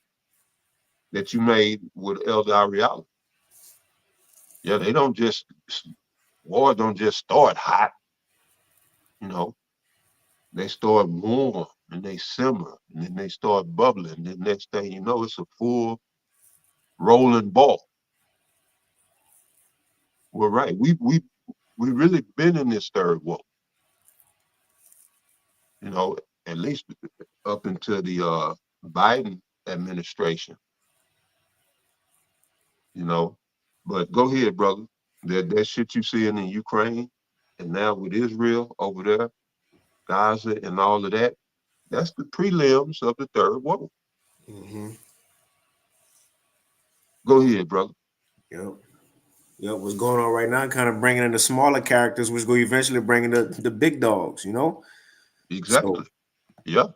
B: that you made with Elder Ariala. Yeah, war don't just start hot, you know. They start warm and they simmer and then they start bubbling. And the next thing you know, it's a full rolling ball. Well, right. We really been in this third woe. You know, at least up until the Biden administration. You know, but go ahead, brother. That shit you seeing in Ukraine and now with Israel over there, Gaza and all of that, that's the prelims of the third woe.
A: Mm-hmm.
B: Go ahead, brother.
A: Yep. What's going on right now? Kind of bringing in the smaller characters, which going to eventually bring in the big dogs. You know.
B: Exactly.
A: So,
B: yeah.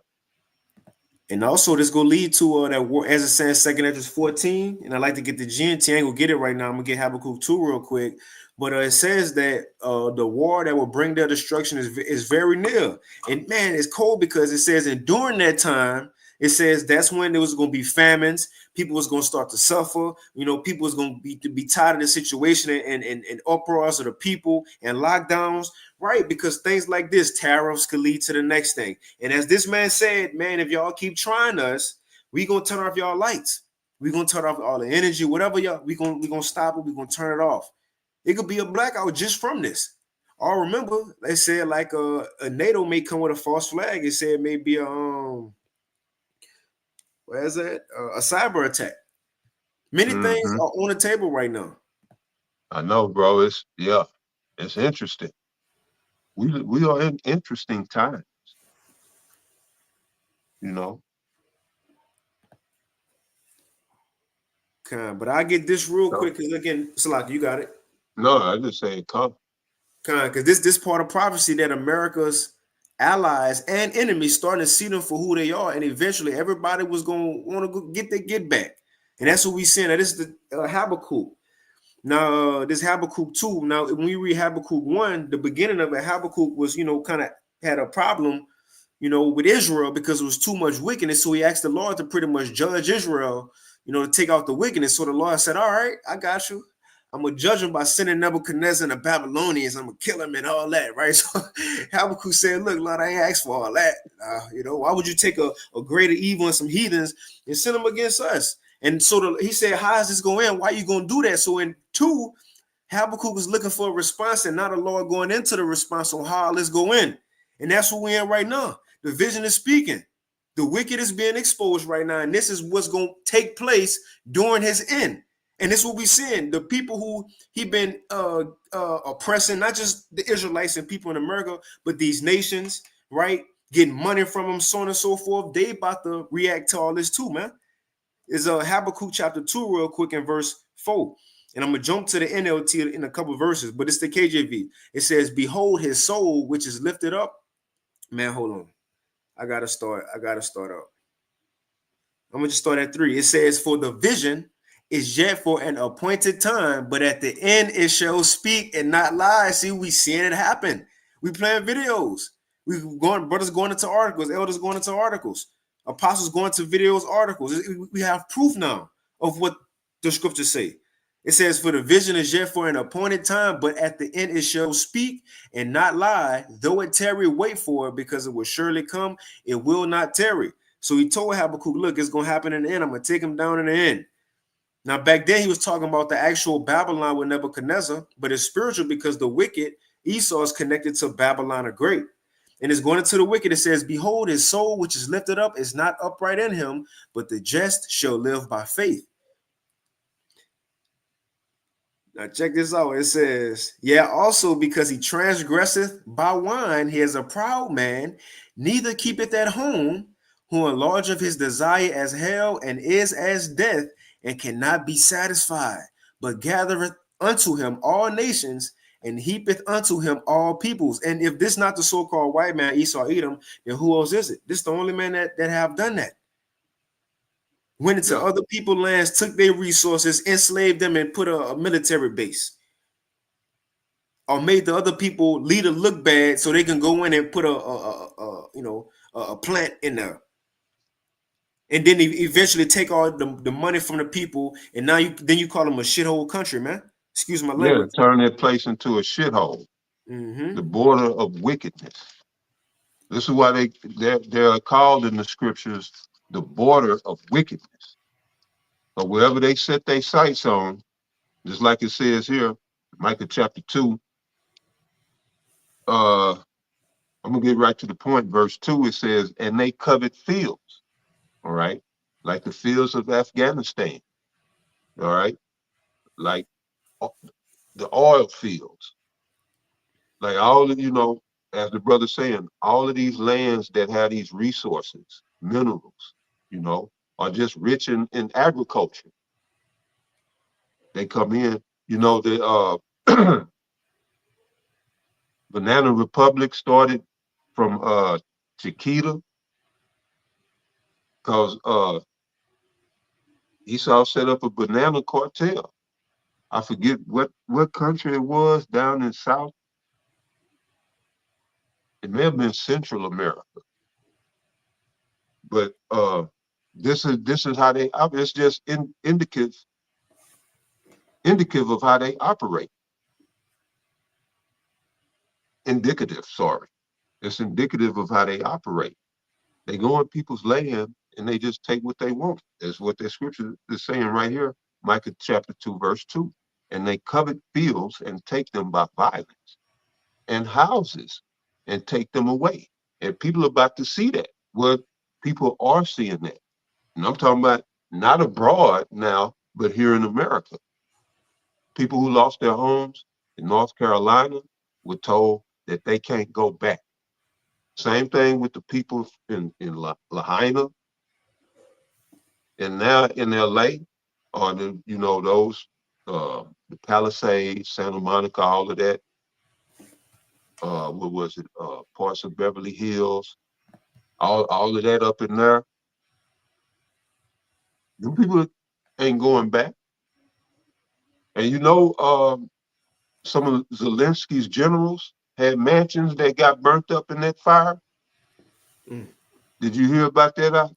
A: And also, this going to lead to that war, as it says, 2 Esdras 14. And I like to get the GNT. I ain't going to get it right now. I'm going to get Habakkuk 2 real quick. But it says that the war that will bring their destruction is very near. And man, it's cold because it says, and during that time, it says that's when there was going to be famines. People was going to start to suffer. You know, people was going to be tired of the situation and uproars of the people and lockdowns, right? Because things like this, tariffs, could lead to the next thing. And as this man said, man, if y'all keep trying us, we going to turn off y'all lights. We going to turn off all the energy, whatever y'all, we going to stop it. We going to turn it off. It could be a blackout just from this. Or remember, they said like a NATO may come with a false flag. It said maybe where is that? A cyber attack. Many things are on the table right now.
B: I know, bro. It's interesting. We are in interesting times. You know.
A: But I get this real quick because again, Salak, you got it.
B: No, I just say come.
A: Because this part of prophecy that America's allies and enemies starting to see them for who they are, and eventually everybody was going to want to get their get back, and that's what we saying. Now this is the Habakkuk. Now this Habakkuk 2. Now when we read Habakkuk 1, the beginning of it, Habakkuk was kind of had a problem, with Israel because it was too much wickedness. So he asked the Lord to pretty much judge Israel, to take out the wickedness. So the Lord said, "All right, I got you. I'm going to judge him by sending Nebuchadnezzar and the Babylonians. I'm going to kill him and all that," right? So Habakkuk said, "Look, Lord, I ain't asked for all that. Why would you take a greater evil and some heathens and send them against us?" And so he said, "How is this going in? Why are you going to do that?" So in 2, Habakkuk was looking for a response and not a Lord going into the response on how let's go in. And that's what we're in right now. The vision is speaking. The wicked is being exposed right now. And this is what's going to take place during his end. And this is what we're seeing. The people who he been oppressing, not just the Israelites and people in America, but these nations, right? Getting money from them, so on and so forth. They about to react to all this too, man. It's Habakkuk chapter 2 real quick in verse 4. And I'm going to jump to the NLT in a couple of verses, but it's the KJV. It says, "Behold his soul, which is lifted up." Man, hold on. I got to start up. I'm going to just start at 3. It says, "For the vision is yet for an appointed time, but at the end it shall speak and not lie." See, we seeing it happen. We playing videos. Brothers going into articles, elders going into articles. Apostles going to videos, articles. We have proof now of what the scriptures say. It says, for the vision is yet for an appointed time, but at the end it shall speak and not lie. Though it tarry, wait for it, because it will surely come. It will not tarry. So he told Habakkuk, look, it's going to happen in the end. I'm going to take him down in the end. Now, back then he was talking about the actual Babylon with Nebuchadnezzar, but it's spiritual because the wicked, Esau, is connected to Babylon the Great. And it's going into the wicked. It says, behold, his soul, which is lifted up, is not upright in him, but the just shall live by faith. Now check this out. It says, yeah, also because he transgresseth by wine, he is a proud man, neither keepeth at home, who enlargeth his desire as hell, and is as death, and cannot be satisfied, but gathereth unto him all nations, and heapeth unto him all peoples. And if this not the so-called white man, Esau, Edom, then who else is it? This is the only man that have done that. Went into other people's lands, took their resources, enslaved them, and put a military base. Or made the other people leader look bad so they can go in and put a plant in there. And then eventually take all the money from the people, and now you call them a shithole country, man. Excuse my language.
B: Yeah, turn that place into a shithole. The border of wickedness. This is why they're called in the scriptures the border of wickedness. But wherever they set their sights on, just like it says here, Micah chapter 2, I'm gonna get right to the point. Verse 2, it says, and they covet fields, all right, like the fields of Afghanistan, all right, like the oil fields, like all of, as the brother's saying, all of these lands that have these resources, minerals, are just rich in agriculture. They come in, the Banana Republic started from Chiquita, because Esau set up a banana cartel. I forget what country it was down in South. It may have been Central America. But this is how they operate. It's just indicative of how they operate. It's indicative of how they operate. They go on people's land and they just take what they want. That's what the scripture is saying right here, Micah chapter 2, verse 2. And they covet fields and take them by violence, and houses and take them away. And people are about to see that. Well, people are seeing that. And I'm talking about not abroad now, but here in America. People who lost their homes in North Carolina were told that they can't go back. Same thing with the people in Lahaina, and now in LA, or those the Palisades, Santa Monica, all of that. What was it? Parts of Beverly Hills, all of that up in there. Them people ain't going back. And some of Zelensky's generals had mansions that got burnt up in that fire. Did you hear about that?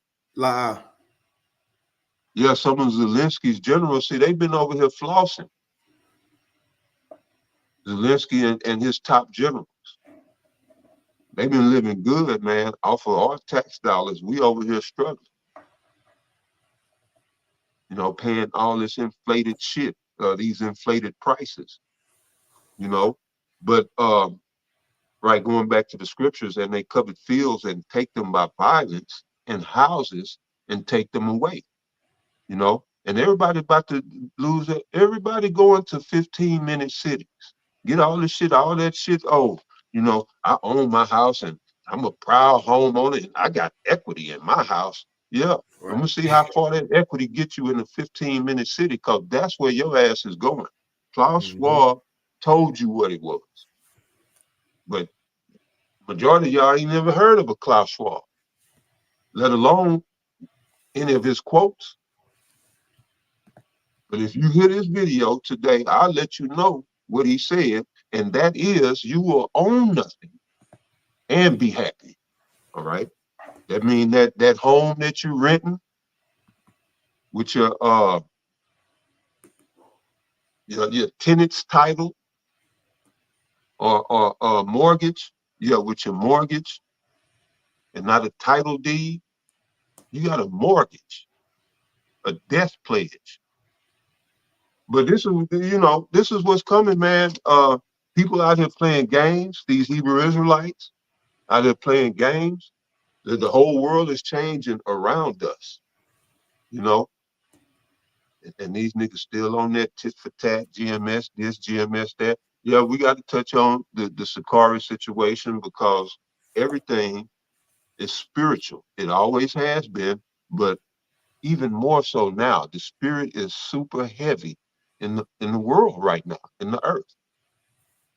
B: Yeah, some of Zelensky's generals, see, they've been over here flossing. Zelensky and his top generals. They've been living good, man, off of our tax dollars. We over here struggling. Paying all this inflated shit, these inflated prices, But right, going back to the scriptures, and they covet fields and take them by violence, and houses and take them away, and everybody about to lose it. Everybody going to 15-minute cities. Get all this shit, all that shit. Oh, I own my house and I'm a proud homeowner and I got equity in my house. Yeah, right. I'm gonna see how far that equity gets you in a 15-minute city, because that's where your ass is going. Klaus Schwab told you what it was. But majority of y'all ain't never heard of a Klaus Schwab, let alone any of his quotes. But if you hear this video today, I'll let you know what he said, and that is, you will own nothing and be happy. All right. That means that home that you're renting with your tenant's title or mortgage, with your mortgage and not a title deed, you got a mortgage, a death pledge. But this is what's coming, man. People out here playing games, these Hebrew Israelites out here playing games. The whole world is changing around us, and these niggas still on that tit for tat, GMS this, GMS that. Yeah, we got to touch on the Sakari situation because everything is spiritual. It always has been, but even more so now. The spirit is super heavy in the world right now, in the earth.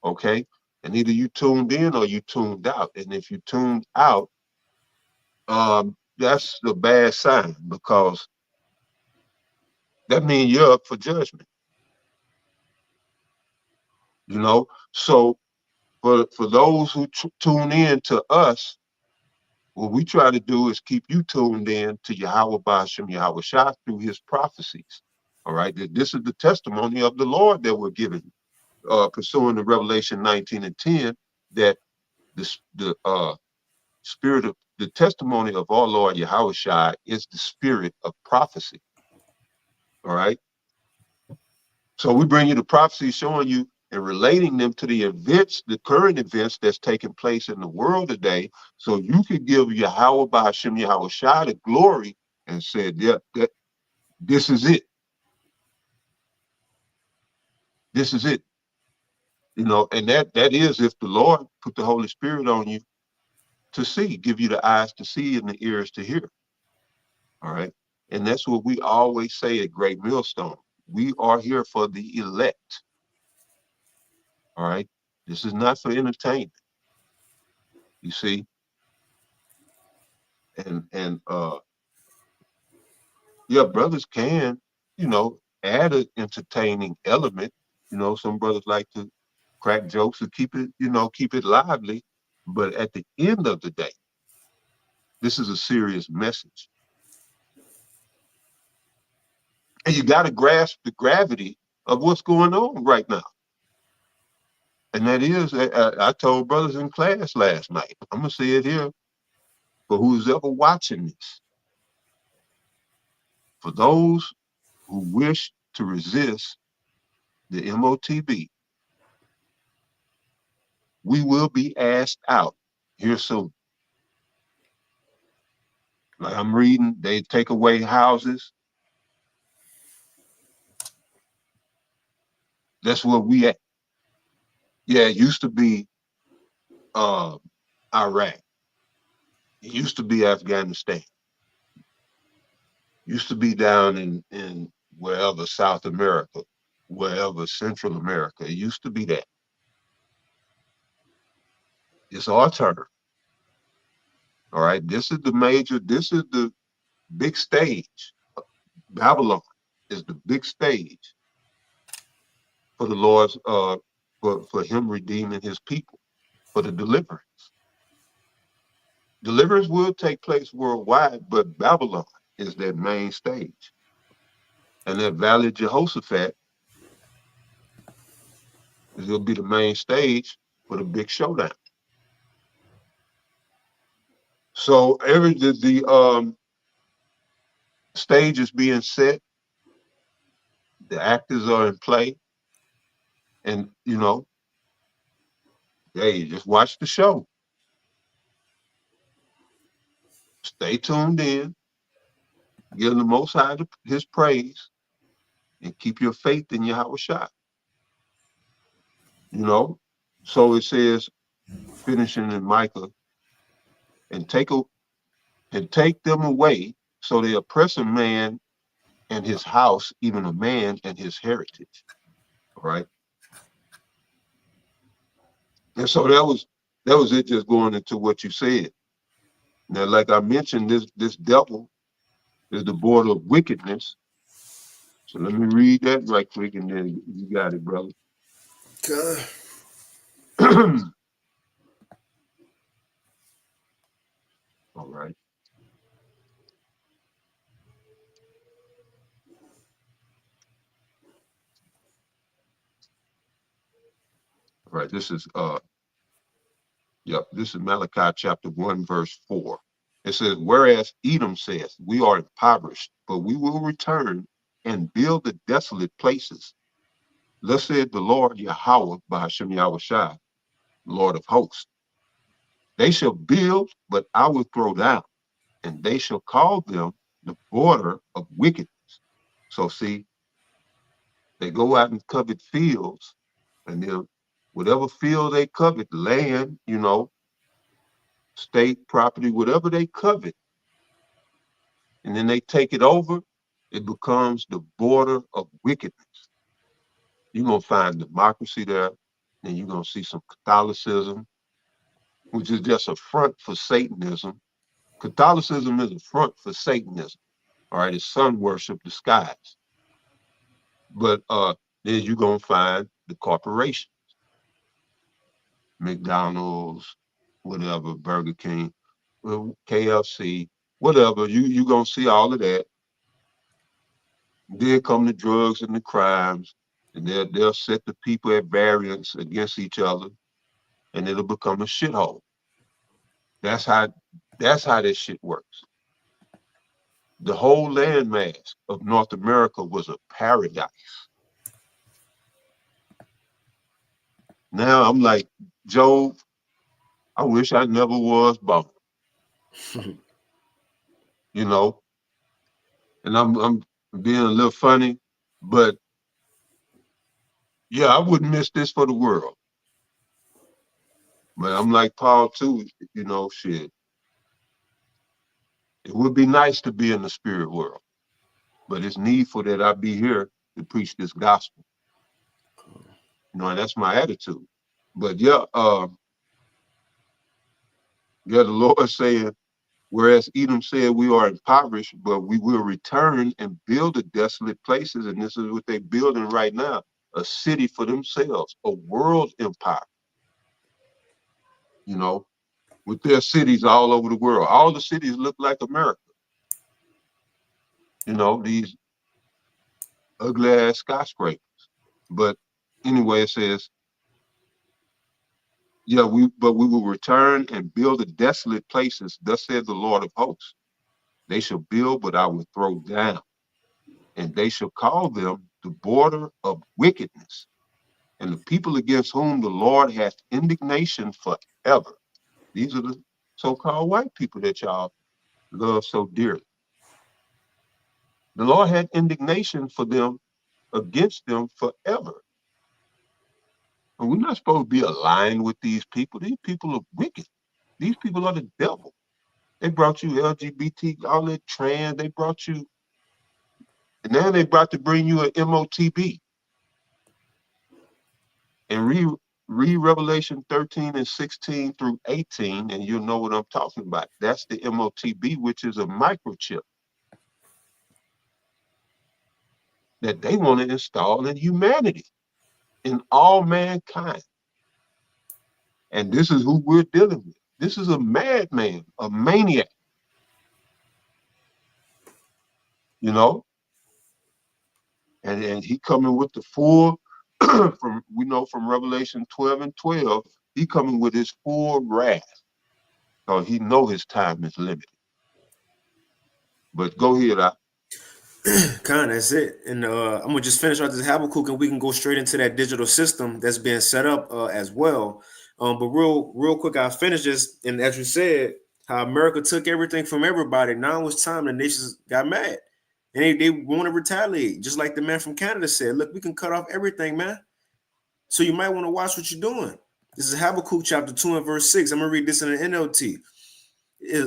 B: Okay? And either you tuned in or you tuned out. And if you tuned out, that's a bad sign because that means you're up for judgment. So for those who tune in to us, what we try to do is keep you tuned in to Yahweh Ba'ashem Yahweh Shah through his prophecies. All right, this is the testimony of the Lord that we're giving, pursuing the Revelation 19 and 10, that the spirit of the testimony of our Lord Yahweh Shah is the spirit of prophecy. All right. So we bring you the prophecy showing you and relating them to the events, the current events that's taking place in the world today, so you could give Yahweh Ba'ashem Yahweh Shah the glory and said, yeah, this is it. This is it. And that is if the Lord put the Holy Spirit on you to see, give you the eyes to see and the ears to hear. All right. And that's what we always say at Great Millstone. We are here for the elect. All right. This is not for entertainment. You see? And brothers can, add an entertaining element. Some brothers like to crack jokes and keep it lively. But at the end of the day, this is a serious message. And you got to grasp the gravity of what's going on right now. And that is, I told brothers in class last night, I'm going to say it here for who's ever watching this. For those who wish to resist the MOTB, we will be asked out here soon. Like I'm reading, they take away houses. That's where we at. Yeah, it used to be Iraq. It used to be Afghanistan. Used to be down in wherever, South America, wherever, Central America. It used to be that. It's our turn. All right, this is the big stage. Babylon is the big stage for the Lord's, for him redeeming his people, for the deliverance. Deliverance will take place worldwide, but Babylon is that main stage. And that Valley of Jehoshaphat will be the main stage for the big showdown. So the stage is being set, the actors are in play, and hey, just watch the show. Stay tuned in, give the Most High his praise, and keep your faith in Yahweh Shah. So it says, finishing in Micah, and take them away, so they oppress a man and his house, even a man and his heritage. All right. And so that was it, just going into what you said. Now, like I mentioned, this devil is the border of wickedness. So let me read that right quick, and then you got it, brother.
A: Okay.
B: All right. All right, this is Malachi chapter 1, verse 4. It says, whereas Edom says, we are impoverished, but we will return and build the desolate places. Thus said the Lord Yahweh, Bahashem Yahushai, Lord of hosts. They shall build, but I will throw down, and they shall call them the border of wickedness. So see, they go out and covet fields, and then whatever field they covet, land, state property, whatever they covet, and then they take it over, it becomes the border of wickedness. You're going to find democracy there, and you're going to see some Catholicism, which is just a front for Satanism. Catholicism is a front for Satanism. All right, it's sun worship disguised. But then you're going to find the corporations, McDonald's, whatever, Burger King, KFC, whatever. You're going to see all of that. Then come the drugs and the crimes, and they'll set the people at variance against each other, and it'll become a shithole. That's how this shit works. The whole landmass of North America was a paradise. Now I'm like, Job, I wish I never was born. And I'm being a little funny, but yeah, I wouldn't miss this for the world. But I'm like Paul too, shit. It would be nice to be in the spirit world, but it's needful that I be here to preach this gospel. And that's my attitude. But the Lord saying, whereas Edom said we are impoverished, but we will return and build the desolate places, and this is what they're building right now, a city for themselves, a world empire, with their cities all over the world. All the cities look like America. These ugly ass skyscrapers. But anyway, it says, we will return and build the desolate places. Thus said the Lord of hosts. They shall build, but I will throw down, and they shall call them the border of wickedness, and the people against whom the Lord hath indignation forever. These are the so-called white people that y'all love so dearly. The Lord had indignation for them, against them forever. And we're not supposed to be aligned with these people. These people are wicked. These people are the devil. They brought you LGBT, all that trans, they brought you, and now they about to bring you an MOTB. And read Revelation 13 and 16 through 18, and you'll know what I'm talking about. That's the MOTB, which is a microchip that they want to install in humanity, in all mankind. And this is who we're dealing with. This is a madman, a maniac. And he coming with the full, from Revelation 12 and 12, he coming with his full wrath. Because he know his time is limited. But go ahead,
A: That's it. And I'm gonna just finish out this Habakkuk, and we can go straight into that digital system that's being set up as well. But real quick, I'll finish this. And as you said, how America took everything from everybody. Now it's time the nations got mad. And they want to retaliate, just like the man from Canada said. Look, we can cut off everything, man. So you might want to watch what you're doing. This is Habakkuk chapter 2 and verse 6. I'm going to read this in an NLT.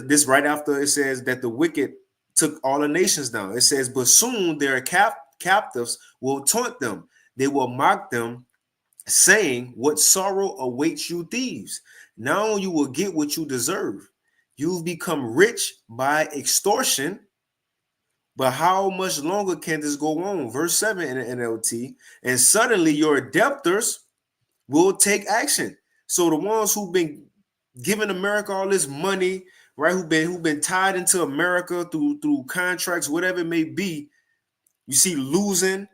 A: This right after it says that the wicked took all the nations down. It says, but soon their captives will taunt them. They will mock them, saying, what sorrow awaits you thieves? Now you will get what you deserve. You've become rich by extortion. But how much longer can this go on? Verse 7 in the NLT. And suddenly your debtors will take action. So the ones who've been giving America all this money, right, who've been tied into America through contracts, whatever it may be, you see losing.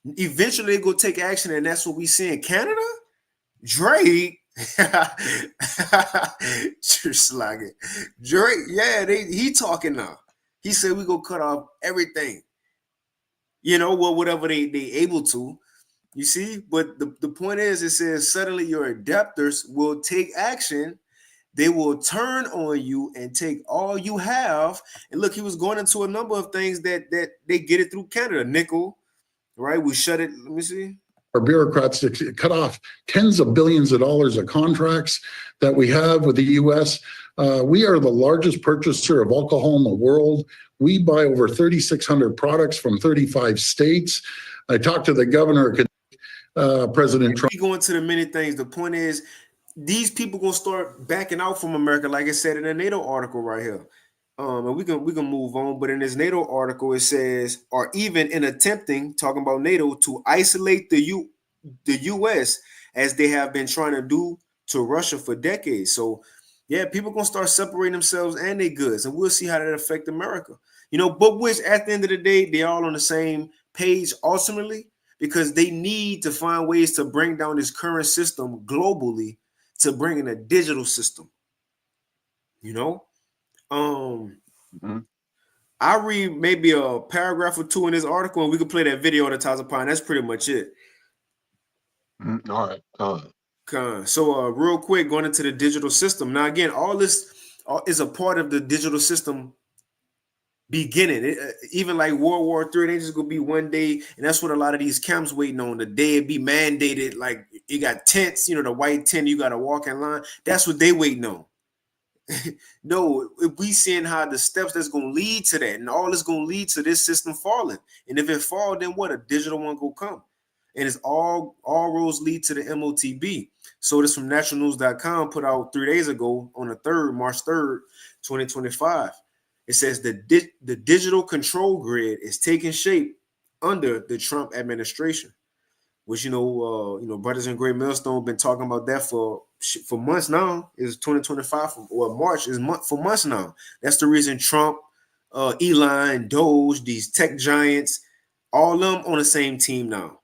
A: Eventually they go take action, and that's what we see in Canada. Drake, just like it. Drake, yeah, he talking now. He said we gonna cut off everything. You know, well, whatever they able to. You see, but the point is, it says suddenly your adapters will take action. They will turn on you and take all you have. And look, he was going into a number of things that they get it through Canada. Nickel, right? We shut it. Let me see.
H: Our bureaucrats to cut off tens of billions of dollars of contracts that we have with the U.S. We are the largest purchaser of alcohol in the world. We buy over 3,600 products from 35 states. I talked to the governor, President Trump.
A: We go into the many things. The point is, these people gonna start backing out from America, like I said in the NATO article right here. And we can move on. But in this NATO article, it says, or even in attempting, talking about NATO, to isolate the U.S. as they have been trying to do to Russia for decades. So, yeah, people gonna start separating themselves and their goods, and we'll see how that affect America. You know, but which at the end of the day, they're all on the same page ultimately, because they need to find ways to bring down this current system globally to bring in a digital system. You know? I read maybe a paragraph or two in this article, and we can play that video on the Taza Pine. That's pretty much it.
B: All right.
A: So real quick, going into the digital system. Now, again, all this is a part of the digital system beginning. Even like World War III, they just gonna be one day, and that's what a lot of these camps waiting on. The day it be mandated, like you got tents, you know, the white tent, you got to walk in line. That's what they waiting on. No, we seeing how the steps that's gonna lead to that, and all is gonna lead to this system falling. And if it fall, then what? A digital one gonna come, and it's all roads lead to the MOTB. So this from naturalnews.com put out 3 days ago on the 3rd, March 3rd, 2025. It says the digital control grid is taking shape under the Trump administration, which, you know, Brothers in Great Millstone been talking about that for months now. Is 2025 or March is for months now. That's the reason Trump, Elon, Doge, these tech giants, all of them on the same team now.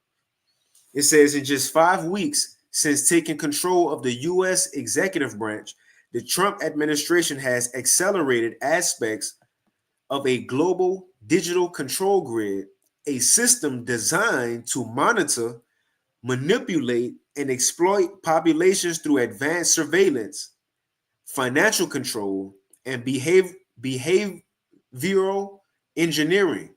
A: It says in just 5 weeks since taking control of the U.S. executive branch, the Trump administration has accelerated aspects of a global digital control grid, a system designed to monitor, manipulate, and exploit populations through advanced surveillance, financial control, and behavioral engineering.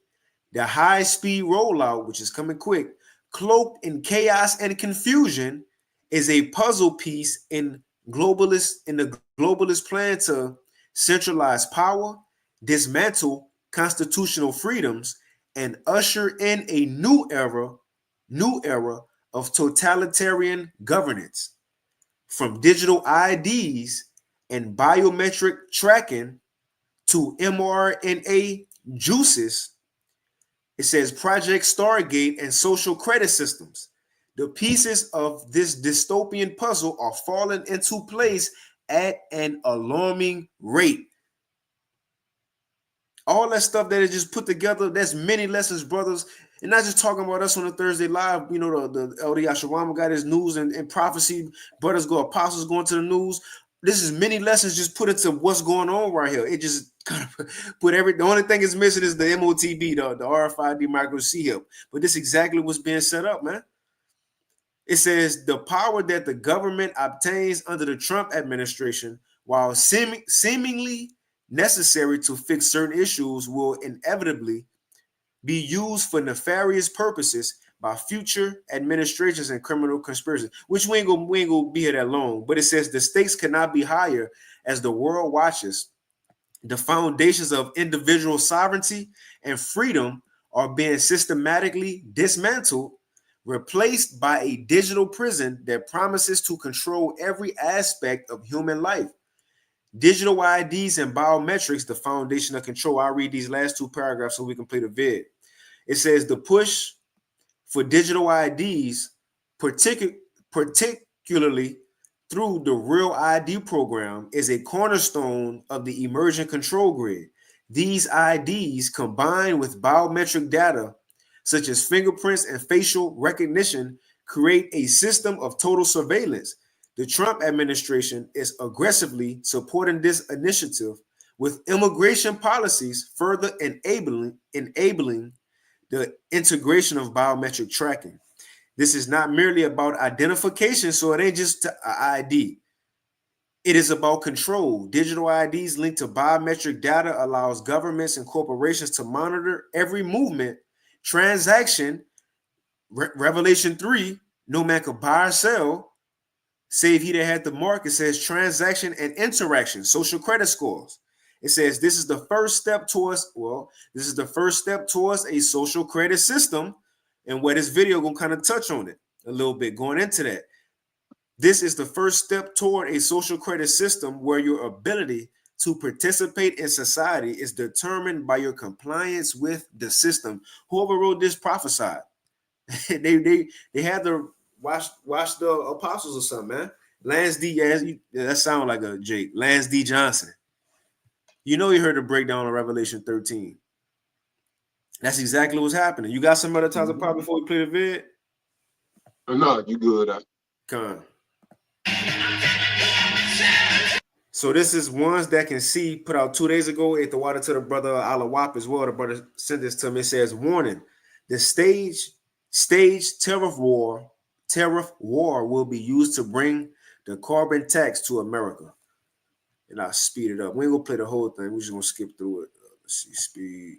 A: The high-speed rollout, which is coming quick, cloaked in chaos and confusion, is a puzzle piece in the globalist plan to centralize power, dismantle constitutional freedoms, and usher in a new era of totalitarian governance. From digital IDs and biometric tracking to mRNA juices, it says Project Stargate and social credit systems. The pieces of this dystopian puzzle are falling into place at an alarming rate. All that stuff that is just put together, that's many lessons, brothers. And not just talking about us on the Thursday Live, you know, the LD Yasharama got his news and prophecy, brothers go, apostles going to the news. This is many lessons just put into what's going on right here. It just kind of put the only thing is missing is the MOTB, the RFID micro C-HIP. But this is exactly what's being set up, man. It says the power that the government obtains under the Trump administration, while seemingly necessary to fix certain issues, will inevitably be used for nefarious purposes by future administrations and criminal conspiracies, which we ain't gonna be here that long. But it says the stakes cannot be higher as the world watches. The foundations of individual sovereignty and freedom are being systematically dismantled, replaced by a digital prison that promises to control every aspect of human life. Digital IDs and biometrics, the foundation of control. I'll read these last two paragraphs so we can play the vid. It says the push for digital IDs, particularly through the Real ID program, is a cornerstone of the emerging control grid. These IDs, combined with biometric data, such as fingerprints and facial recognition, create a system of total surveillance. The Trump administration is aggressively supporting this initiative with immigration policies further enabling the integration of biometric tracking. This is not merely about identification, so it ain't just an ID. It is about control. Digital IDs linked to biometric data allows governments and corporations to monitor every movement, transaction. Revelation 3, no man could buy or sell, save he that had the mark. It says transaction and interaction, social credit scores. It says this is the first step towards a social credit system. And where this video gonna kind of touch on it a little bit, going into that. This is the first step toward a social credit system where your ability to participate in society is determined by your compliance with the system. Whoever wrote this prophesied. they had to watch the apostles or something, man. Lance D. That sounds like a Jake. Lance D. Johnson. You know you heard the breakdown of Revelation 13. That's exactly what's happening. You got some other times apart before we play the vid?
B: No, you good.
A: Come. So this is ones that can see, put out 2 days ago at the water to the brother Alawap as well. The brother sent this to me. It says, warning, the staged tariff war will be used to bring the carbon tax to America. And I'll speed it up. We ain't gonna play the whole thing. We're just gonna skip through it. Let's see, speed.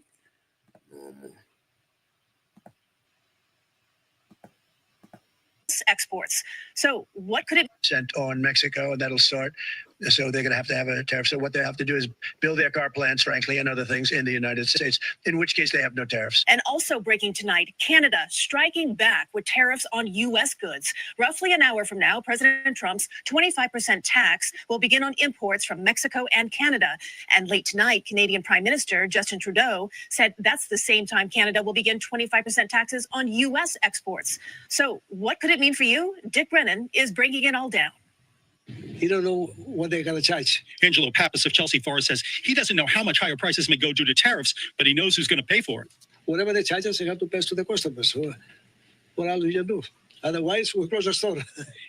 I: Exports. So what could it
J: sent on Mexico, and that'll start. So they're going to have a tariff. So what they have to do is build their car plants, frankly, and other things in the United States, in which case they have no tariffs.
I: And also breaking tonight, Canada striking back with tariffs on U.S. goods. Roughly an hour from now, President Trump's 25% tax will begin on imports from Mexico and Canada. And late tonight, Canadian Prime Minister Justin Trudeau said that's the same time Canada will begin 25% taxes on U.S. exports. So what could it mean for you? Dick Brennan is breaking it all down.
J: You don't know what they're going to charge.
K: Angelo Pappas of Chelsea Forest says he doesn't know how much higher prices may go due to tariffs, but he knows who's going to pay for it.
J: Whatever they charge us, they have to pay to the customers. So what else do you do? Otherwise, we'll close the store.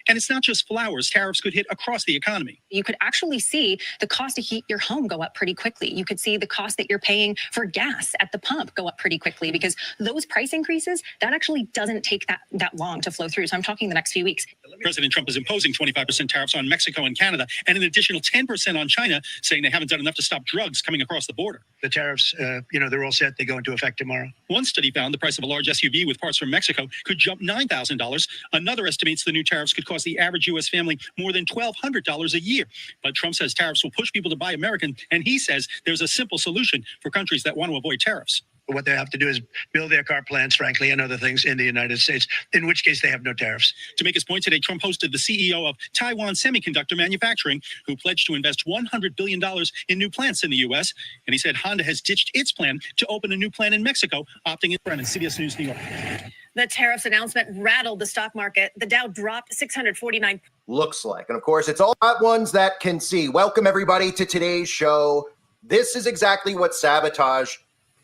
K: And it's not just flowers. Tariffs could hit across the economy.
L: You could actually see the cost to heat your home go up pretty quickly. You could see the cost that you're paying for gas at the pump go up pretty quickly, because those price increases, that actually doesn't take that long to flow through. So I'm talking the next few weeks.
K: President Trump is imposing 25% tariffs on Mexico and Canada and an additional 10% on China, saying they haven't done enough to stop drugs coming across the border.
J: The tariffs, they're all set. They go into effect tomorrow.
K: One study found the price of a large SUV with parts from Mexico could jump $9,000. Another estimates the new tariffs could cost the average U.S. family more than $1,200 a year. But Trump says tariffs will push people to buy American, and he says there's a simple solution for countries that want to avoid tariffs.
J: What they have to do is build their car plants, frankly, and other things in the United States, in which case they have no tariffs.
K: To make his point today, Trump hosted the CEO of Taiwan Semiconductor Manufacturing, who pledged to invest $100 billion in new plants in the U.S. And he said Honda has ditched its plan to open a new plant in Mexico, opting in. Brennan, CBS News, New York.
I: The tariffs announcement rattled the stock market. The Dow dropped 649.
M: Looks like. And of course, it's all about ones that can see. Welcome, everybody, to today's show. This is exactly what sabotage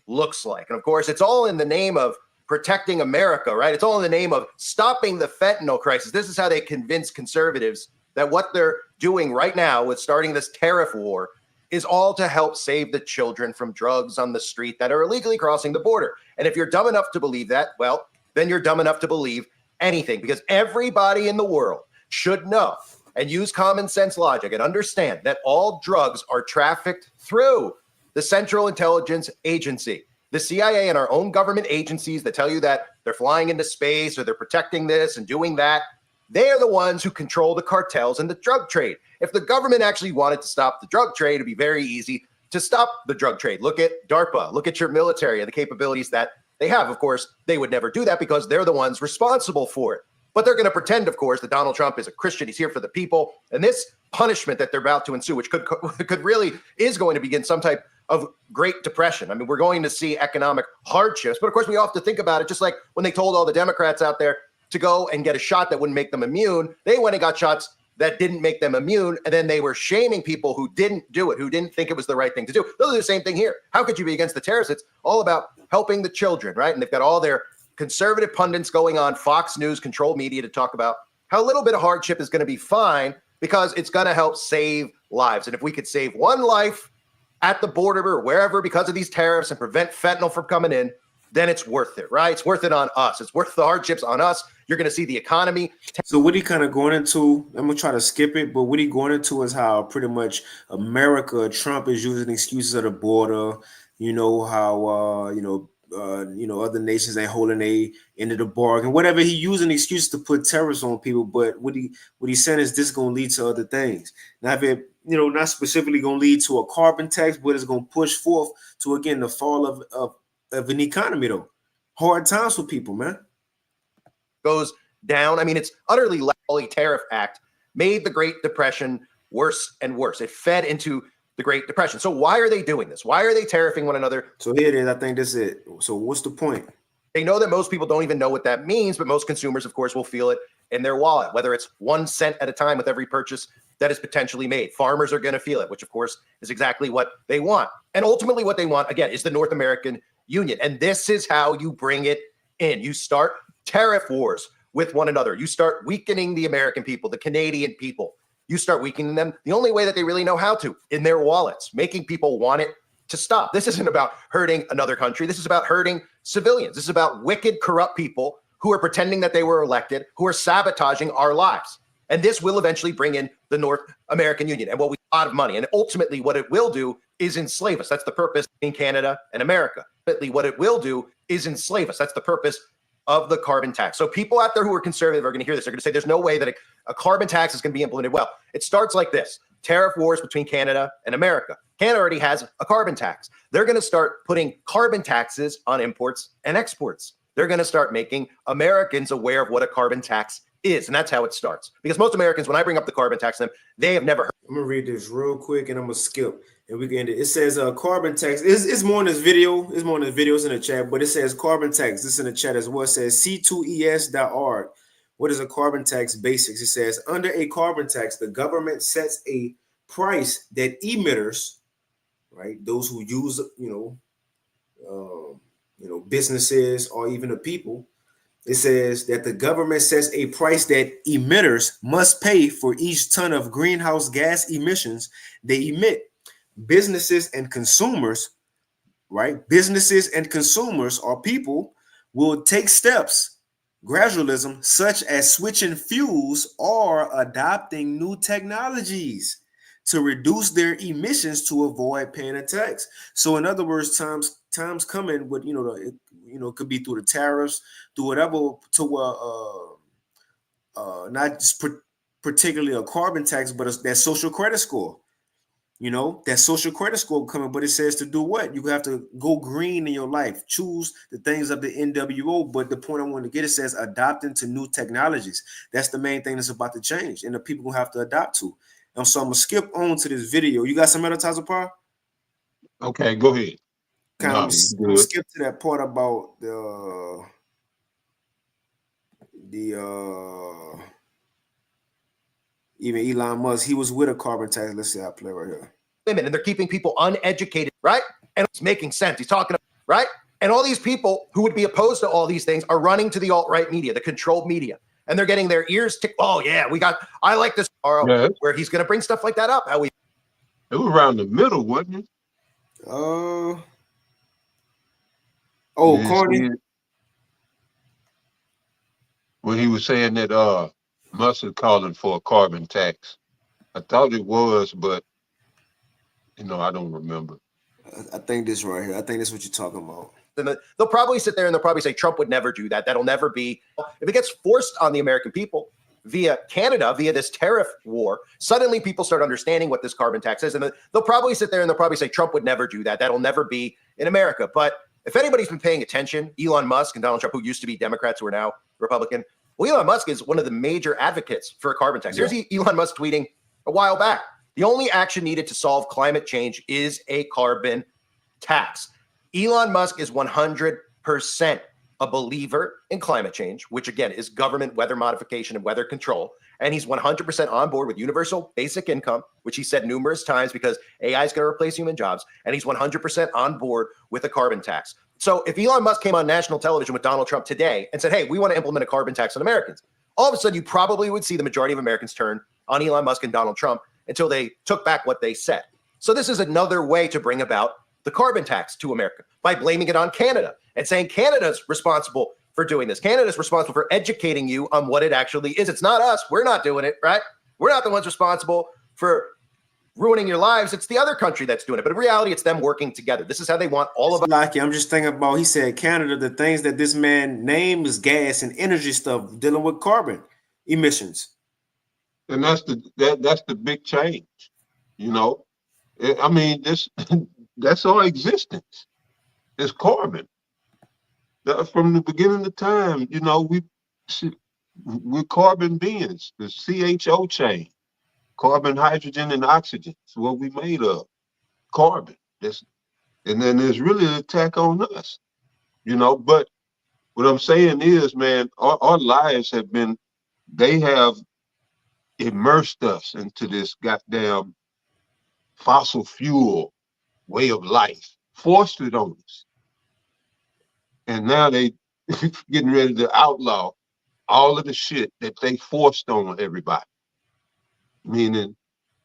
M: looks like. And of course, it's all in the name of protecting America, right? It's all in the name of stopping the fentanyl crisis. This is how they convince conservatives that what they're doing right now with starting this tariff war is all to help save the children from drugs on the street that are illegally crossing the border. And if you're dumb enough to believe that, well, then you're dumb enough to believe anything, because everybody in the world should know and use common sense logic and understand that all drugs are trafficked through the Central Intelligence Agency, the CIA, and our own government agencies that tell you that they're flying into space or they're protecting this and doing that. They are the ones who control the cartels and the drug trade. If the government actually wanted to stop the drug trade, it'd be very easy to stop the drug trade. Look at DARPA, look at your military and the capabilities that they have. Of course, they would never do that because they're the ones responsible for it. But they're going to pretend, of course, that Donald Trump is a Christian. He's here for the people. And this punishment that they're about to ensue, which could really is going to begin some type of Great Depression. I mean, we're going to see economic hardships. But of course, we have to think about it, just like when they told all the Democrats out there to go and get a shot that wouldn't make them immune. They went and got shots that didn't make them immune. And then they were shaming people who didn't do it, who didn't think it was the right thing to do. They'll do the same thing here. How could you be against the terrorists? It's all about helping the children, right? And they've got all their conservative pundits going on Fox News controlled media to talk about how a little bit of hardship is going to be fine because it's going to help save lives. And if we could save one life at the border or wherever because of these tariffs and prevent fentanyl from coming in, then it's worth it, right? It's worth it on us. It's worth the hardships on us. You're going to see the economy.
A: So what he kind of going into, I'm going to try to skip it, but what he going into is how pretty much America, Trump is using excuses at the border, you know, how, other nations ain't holding a end of the bargain, whatever. He using excuses to put tariffs on people. But what he's saying is this is going to lead to other things. Now, if it, not specifically going to lead to a carbon tax, but it's going to push forth to, again, the fall of an economy, though. Hard times for people, man.
M: Goes down. I mean, it's utterly the Tariff Act made the Great Depression worse and worse. It fed into the Great Depression. So why are they doing this? Why are they tariffing one another?
A: So here it is. I think this is it. So what's the point?
M: They know that most people don't even know what that means, but most consumers, of course, will feel it in their wallet, whether it's 1 cent at a time with every purchase that is potentially made. Farmers are going to feel it, which, of course, is exactly what they want. And ultimately what they want, again, is the North American Union. And this is how you bring it in. You start tariff wars with one another. You start weakening the American people, the Canadian people. You start weakening them the only way that they really know how to, in their wallets, making people want it to stop. This isn't about hurting another country. This is about hurting civilians. This is about wicked, corrupt people who are pretending that they were elected, who are sabotaging our lives. And this will eventually bring in the North American Union and what we a lot of money. And ultimately what it will do is enslave us. That's the purpose in Canada and America. Ultimately, what it will do is enslave us. That's the purpose of the carbon tax. So people out there who are conservative are going to hear this. They're going to say there's no way that a carbon tax is going to be implemented. Well, it starts like this. Tariff wars between Canada and America. Canada already has a carbon tax. They're going to start putting carbon taxes on imports and exports. They're going to start making Americans aware of what a carbon tax is. And that's how it starts. Because most Americans, when I bring up the carbon tax to them, they have never heard.
A: I'm going to read this real quick and I'm going to skip. And we can end it. It says carbon tax. It's more in this video. It's more in the videos in the chat, but it says carbon tax. This is in the chat as well. It says c2es.org. What is a carbon tax basics? It says under a carbon tax, the government sets a price that emitters, right, those who use, businesses or even the people. It says that the government sets a price that emitters must pay for each ton of greenhouse gas emissions they emit. Businesses and consumers, right? Businesses and consumers or people will take steps, gradualism, such as switching fuels or adopting new technologies to reduce their emissions to avoid paying a tax. So in other words, times coming with, it could be through the tariffs, through whatever, to not just particularly a carbon tax, but that social credit score. That social credit score coming, but it says to do what? You have to go green in your life, choose the things of the NWO. But the point I want to get, it says adopting to new technologies. That's the main thing that's about to change, and the people will have to adapt to. And so I'm gonna skip on to this video. You got some advertiser power?
B: Okay, go ahead.
A: I'm skip to that part about even Elon Musk, he was with a carbon tax. Let's see how I play right here.
M: And they're keeping people uneducated, right? And it's making sense. He's talking about, right? And all these people who would be opposed to all these things are running to the alt-right media, the controlled media. And they're getting their ears ticked. Oh, yeah, I like this tomorrow, where he's going to bring stuff like that up. It
B: was around the middle, wasn't it?
A: Carney.
B: When he was saying that Musk is calling for a carbon tax. I thought it was, but I don't remember.
A: I think this right here. I think that's what you're talking about.
M: They'll probably sit there and they'll probably say Trump would never do that. That'll never be. If it gets forced on the American people via Canada, via this tariff war, suddenly people start understanding what this carbon tax is. And they'll probably sit there and they'll probably say Trump would never do that. That'll never be in America. But if anybody's been paying attention, Elon Musk and Donald Trump, who used to be Democrats, who are now Republican, well, Elon Musk is one of the major advocates for a carbon tax. Here's Elon Musk tweeting a while back. The only action needed to solve climate change is a carbon tax. Elon Musk is 100% a believer in climate change, which again is government weather modification and weather control. And he's 100% on board with universal basic income, which he said numerous times because AI is going to replace human jobs. And he's 100% on board with a carbon tax. So So if Elon Musk came on national television with Donald Trump today and said, hey, we want to implement a carbon tax on Americans, all of a sudden you probably would see the majority of Americans turn on Elon Musk and Donald Trump until they took back what they said. So this is another way to bring about the carbon tax to America by blaming it on Canada and saying Canada's responsible for doing this. Canada's responsible for educating you on what it actually is. It's not us. We're not doing it, right? We're not the ones responsible for ruining your lives. It's the other country that's doing it. But in reality, it's them working together. This is how they want all of us.
A: Like, I'm just thinking about, he said Canada, the things that this man named is gas and energy stuff dealing with carbon emissions.
B: And that's the big change, you know. I mean, that's our existence. It's carbon. From the beginning of time, you know, we're carbon beings. The CHO chain, carbon, hydrogen, and oxygen is what we made of. Carbon. And then there's really an attack on us, you know. But what I'm saying is, man, our lives they have immersed us into this goddamn fossil fuel way of life, forced it on us. And now they getting ready to outlaw all of the shit that they forced on everybody. Meaning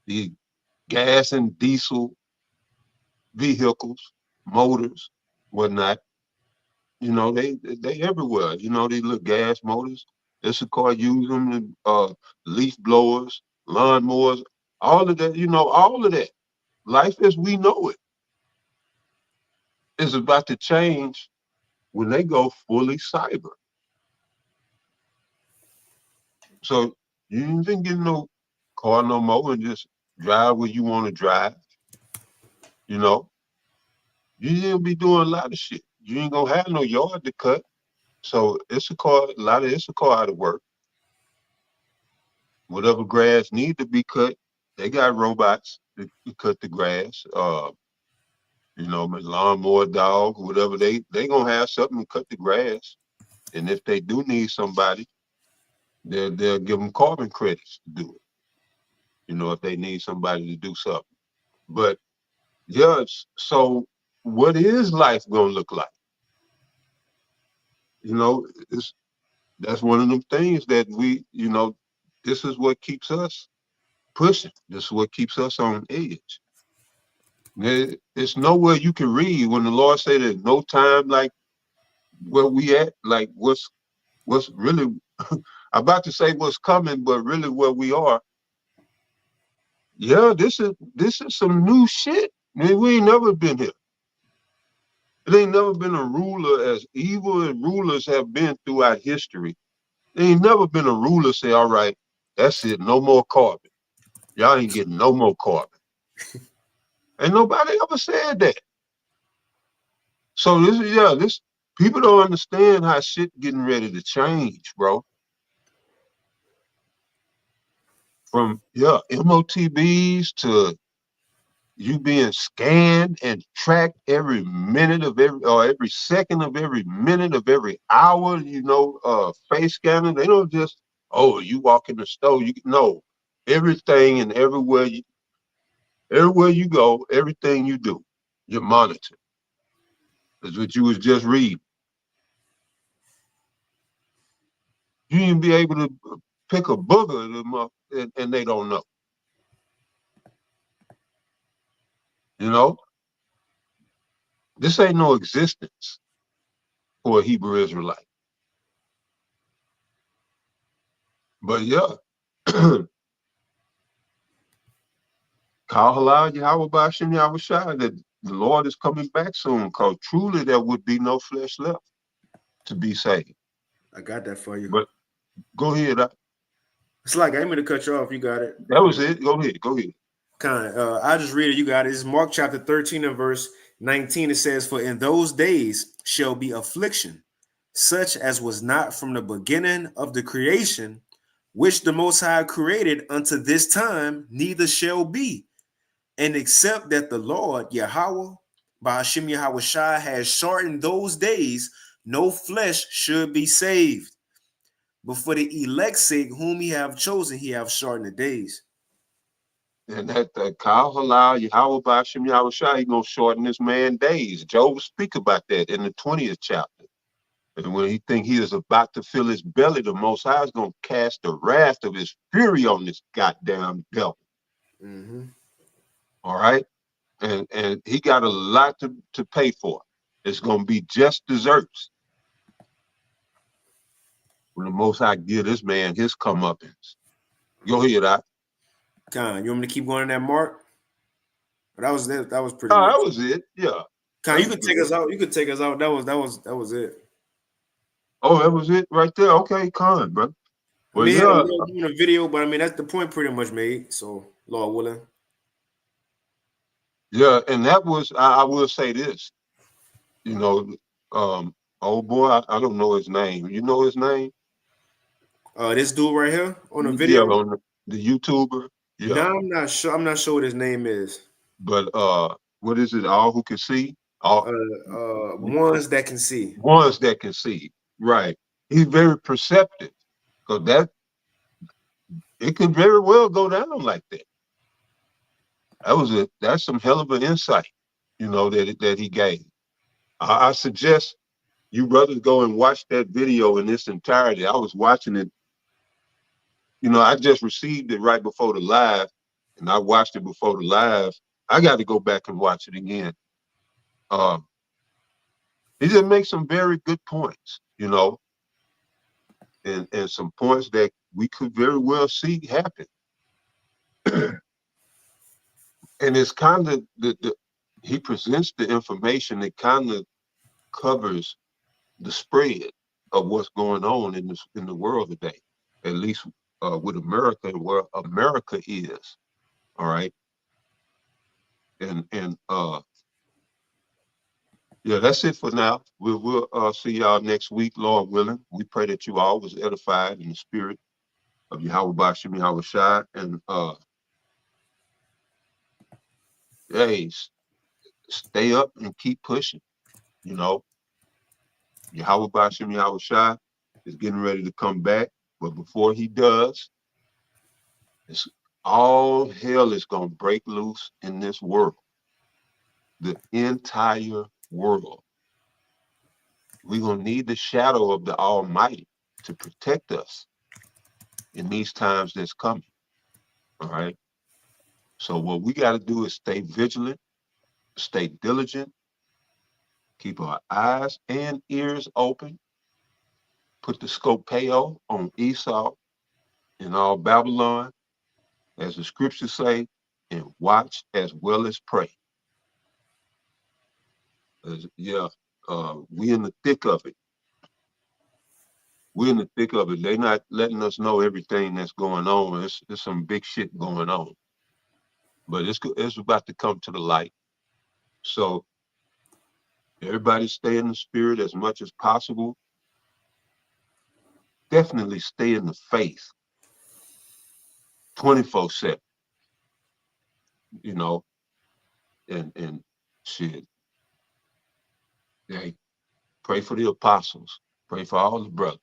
B: the gas and diesel vehicles, motors, whatnot. You know, they everywhere. You know, these little gas motors. There's a car using leaf blowers, lawnmowers, all of that, you know, all of that. Life as we know it is about to change when they go fully cyber. So you ain't even get no car no more and just drive where you want to drive. You know, you ain't be doing a lot of shit. You ain't gonna have no yard to cut. So it's a car out of work. Whatever grass need to be cut, they got robots to cut the grass. You know, lawnmower dog, whatever, they gonna have something to cut the grass. And if they do need somebody, they'll give them carbon credits to do it. You know, if they need somebody to do something. But yeah, so what is life gonna look like? You know, that's one of them things that we, you know, this is what keeps us pushing. This is what keeps us on edge. It's nowhere you can read when the Lord say there's no time like where we at, like what's really, I'm about to say what's coming, but really where we are. Yeah, this is some new shit. I mean, we ain't never been here. It ain't never been a ruler as evil as rulers have been throughout history. There ain't never been a ruler say, all right, that's it, no more carbon. Y'all ain't getting no more carbon. Ain't nobody ever said that. So this people don't understand how shit getting ready to change, bro. From MOTBs to you being scanned and tracked every minute of every second of every minute of every hour, you know, face scanning. They don't just, oh, you walk in the store, you know, everything and everywhere you go, everything you do, you're monitored. That's what you was just reading. You even be able to pick a booger them up and they don't know. You know? This ain't no existence for a Hebrew Israelite. But yeah. Kal halal Yahweh Ba'ashem Yahweh Shai, that the Lord is coming back soon, because truly there would be no flesh left to be saved.
A: I got that for you.
B: But go ahead.
A: It's like I didn't mean to cut you off. You got it.
B: That was it. Go ahead.
A: I just read it. You got it. It's Mark chapter 13 and verse 19. It says, for in those days shall be affliction, such as was not from the beginning of the creation, which the Most High created unto this time, neither shall be. And except that the Lord Yahweh Ba'ashem Yahweh Shai has shortened those days, no flesh should be saved. But for the elect's sake, whom he have chosen, he have shortened the days.
B: And that Kyle Halal, Yahweh Bashim Yahushua, he's going to shorten this man's days. Job speak about that in the 20th chapter. And when he think he is about to fill his belly, the Most High is going to cast the wrath of his fury on this goddamn devil.
A: Mm-hmm.
B: All right? And he got a lot to pay for. It's going to be just desserts. When the Most High give this man his comeuppance. Go ahead, Doc.
A: Con, you want me to keep going in that mark? That was it. That was pretty
B: Oh,
A: much.
B: that was it. Yeah.
A: Con, you could take us out. You could take us out. That was it.
B: Oh, that was it right there. Okay, Con, bro. Well,
A: We had
B: yeah.
A: doing a video, but I mean that's the point pretty much made. So, Lord willing.
B: Yeah, and that was I will say this. You know, old boy, I don't know his name. You know his name?
A: This dude right here on the
B: Yeah,
A: video.
B: on the YouTuber. Yeah.
A: No, I'm not sure. I'm not sure what his name is.
B: But what is it? All who can see? All
A: ones that can see.
B: Ones that can see. Right. He's very perceptive. Because it could very well go down like that. That's some hell of an insight, you know, that he gave. I suggest you brothers go and watch that video in its entirety. I was watching it. You know, I just received it right before the live, and I watched it before the live. I got to go back and watch it again. He just makes some very good points, you know, and some points that we could very well see happen. And it's kind of he presents the information that kind of covers the spread of what's going on in the world today, at least with America and where America is. All right. And yeah, that's it for now. We'll see y'all next week, Lord willing. We pray that you all was edified in the spirit of Yahweh Bashim Yahweh Shai. And hey, stay up and keep pushing. You know, Yahweh Bashim Yahweh Shai is getting ready to come back. But before he does, all hell is going to break loose in this world. The entire world. We're going to need the shadow of the Almighty to protect us in these times that's coming. All right. So what we got to do is stay vigilant, stay diligent, keep our eyes and ears open, put the scopeo on Esau and all Babylon, as the scriptures say, and watch as well as pray. We in the thick of it. We're in the thick of it. They're not letting us know everything that's going on. There's some big shit going on. But it's about to come to the light. So everybody stay in the spirit as much as possible. Definitely stay in the faith 24/7. You know, and shit. Hey, pray for the apostles. Pray for all the brothers.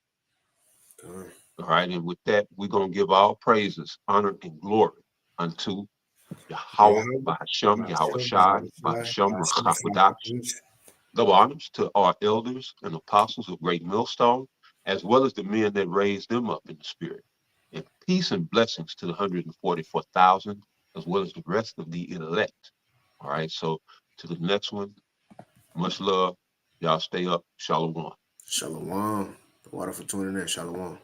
B: All right, and with that, we're going to give all praises, honor, and glory unto Yahweh, Bahasham, Yahweh Shai, Bahasham, Rachakodash. Double honors to our elders and apostles of Great Millstone, as well as the men that raised them up in the spirit. And peace and blessings to the 144,000, as well as the rest of the elect. All right, so to the next one, much love. Y'all stay up. Shalom.
A: Shalom. The water for tuning in. Shalom.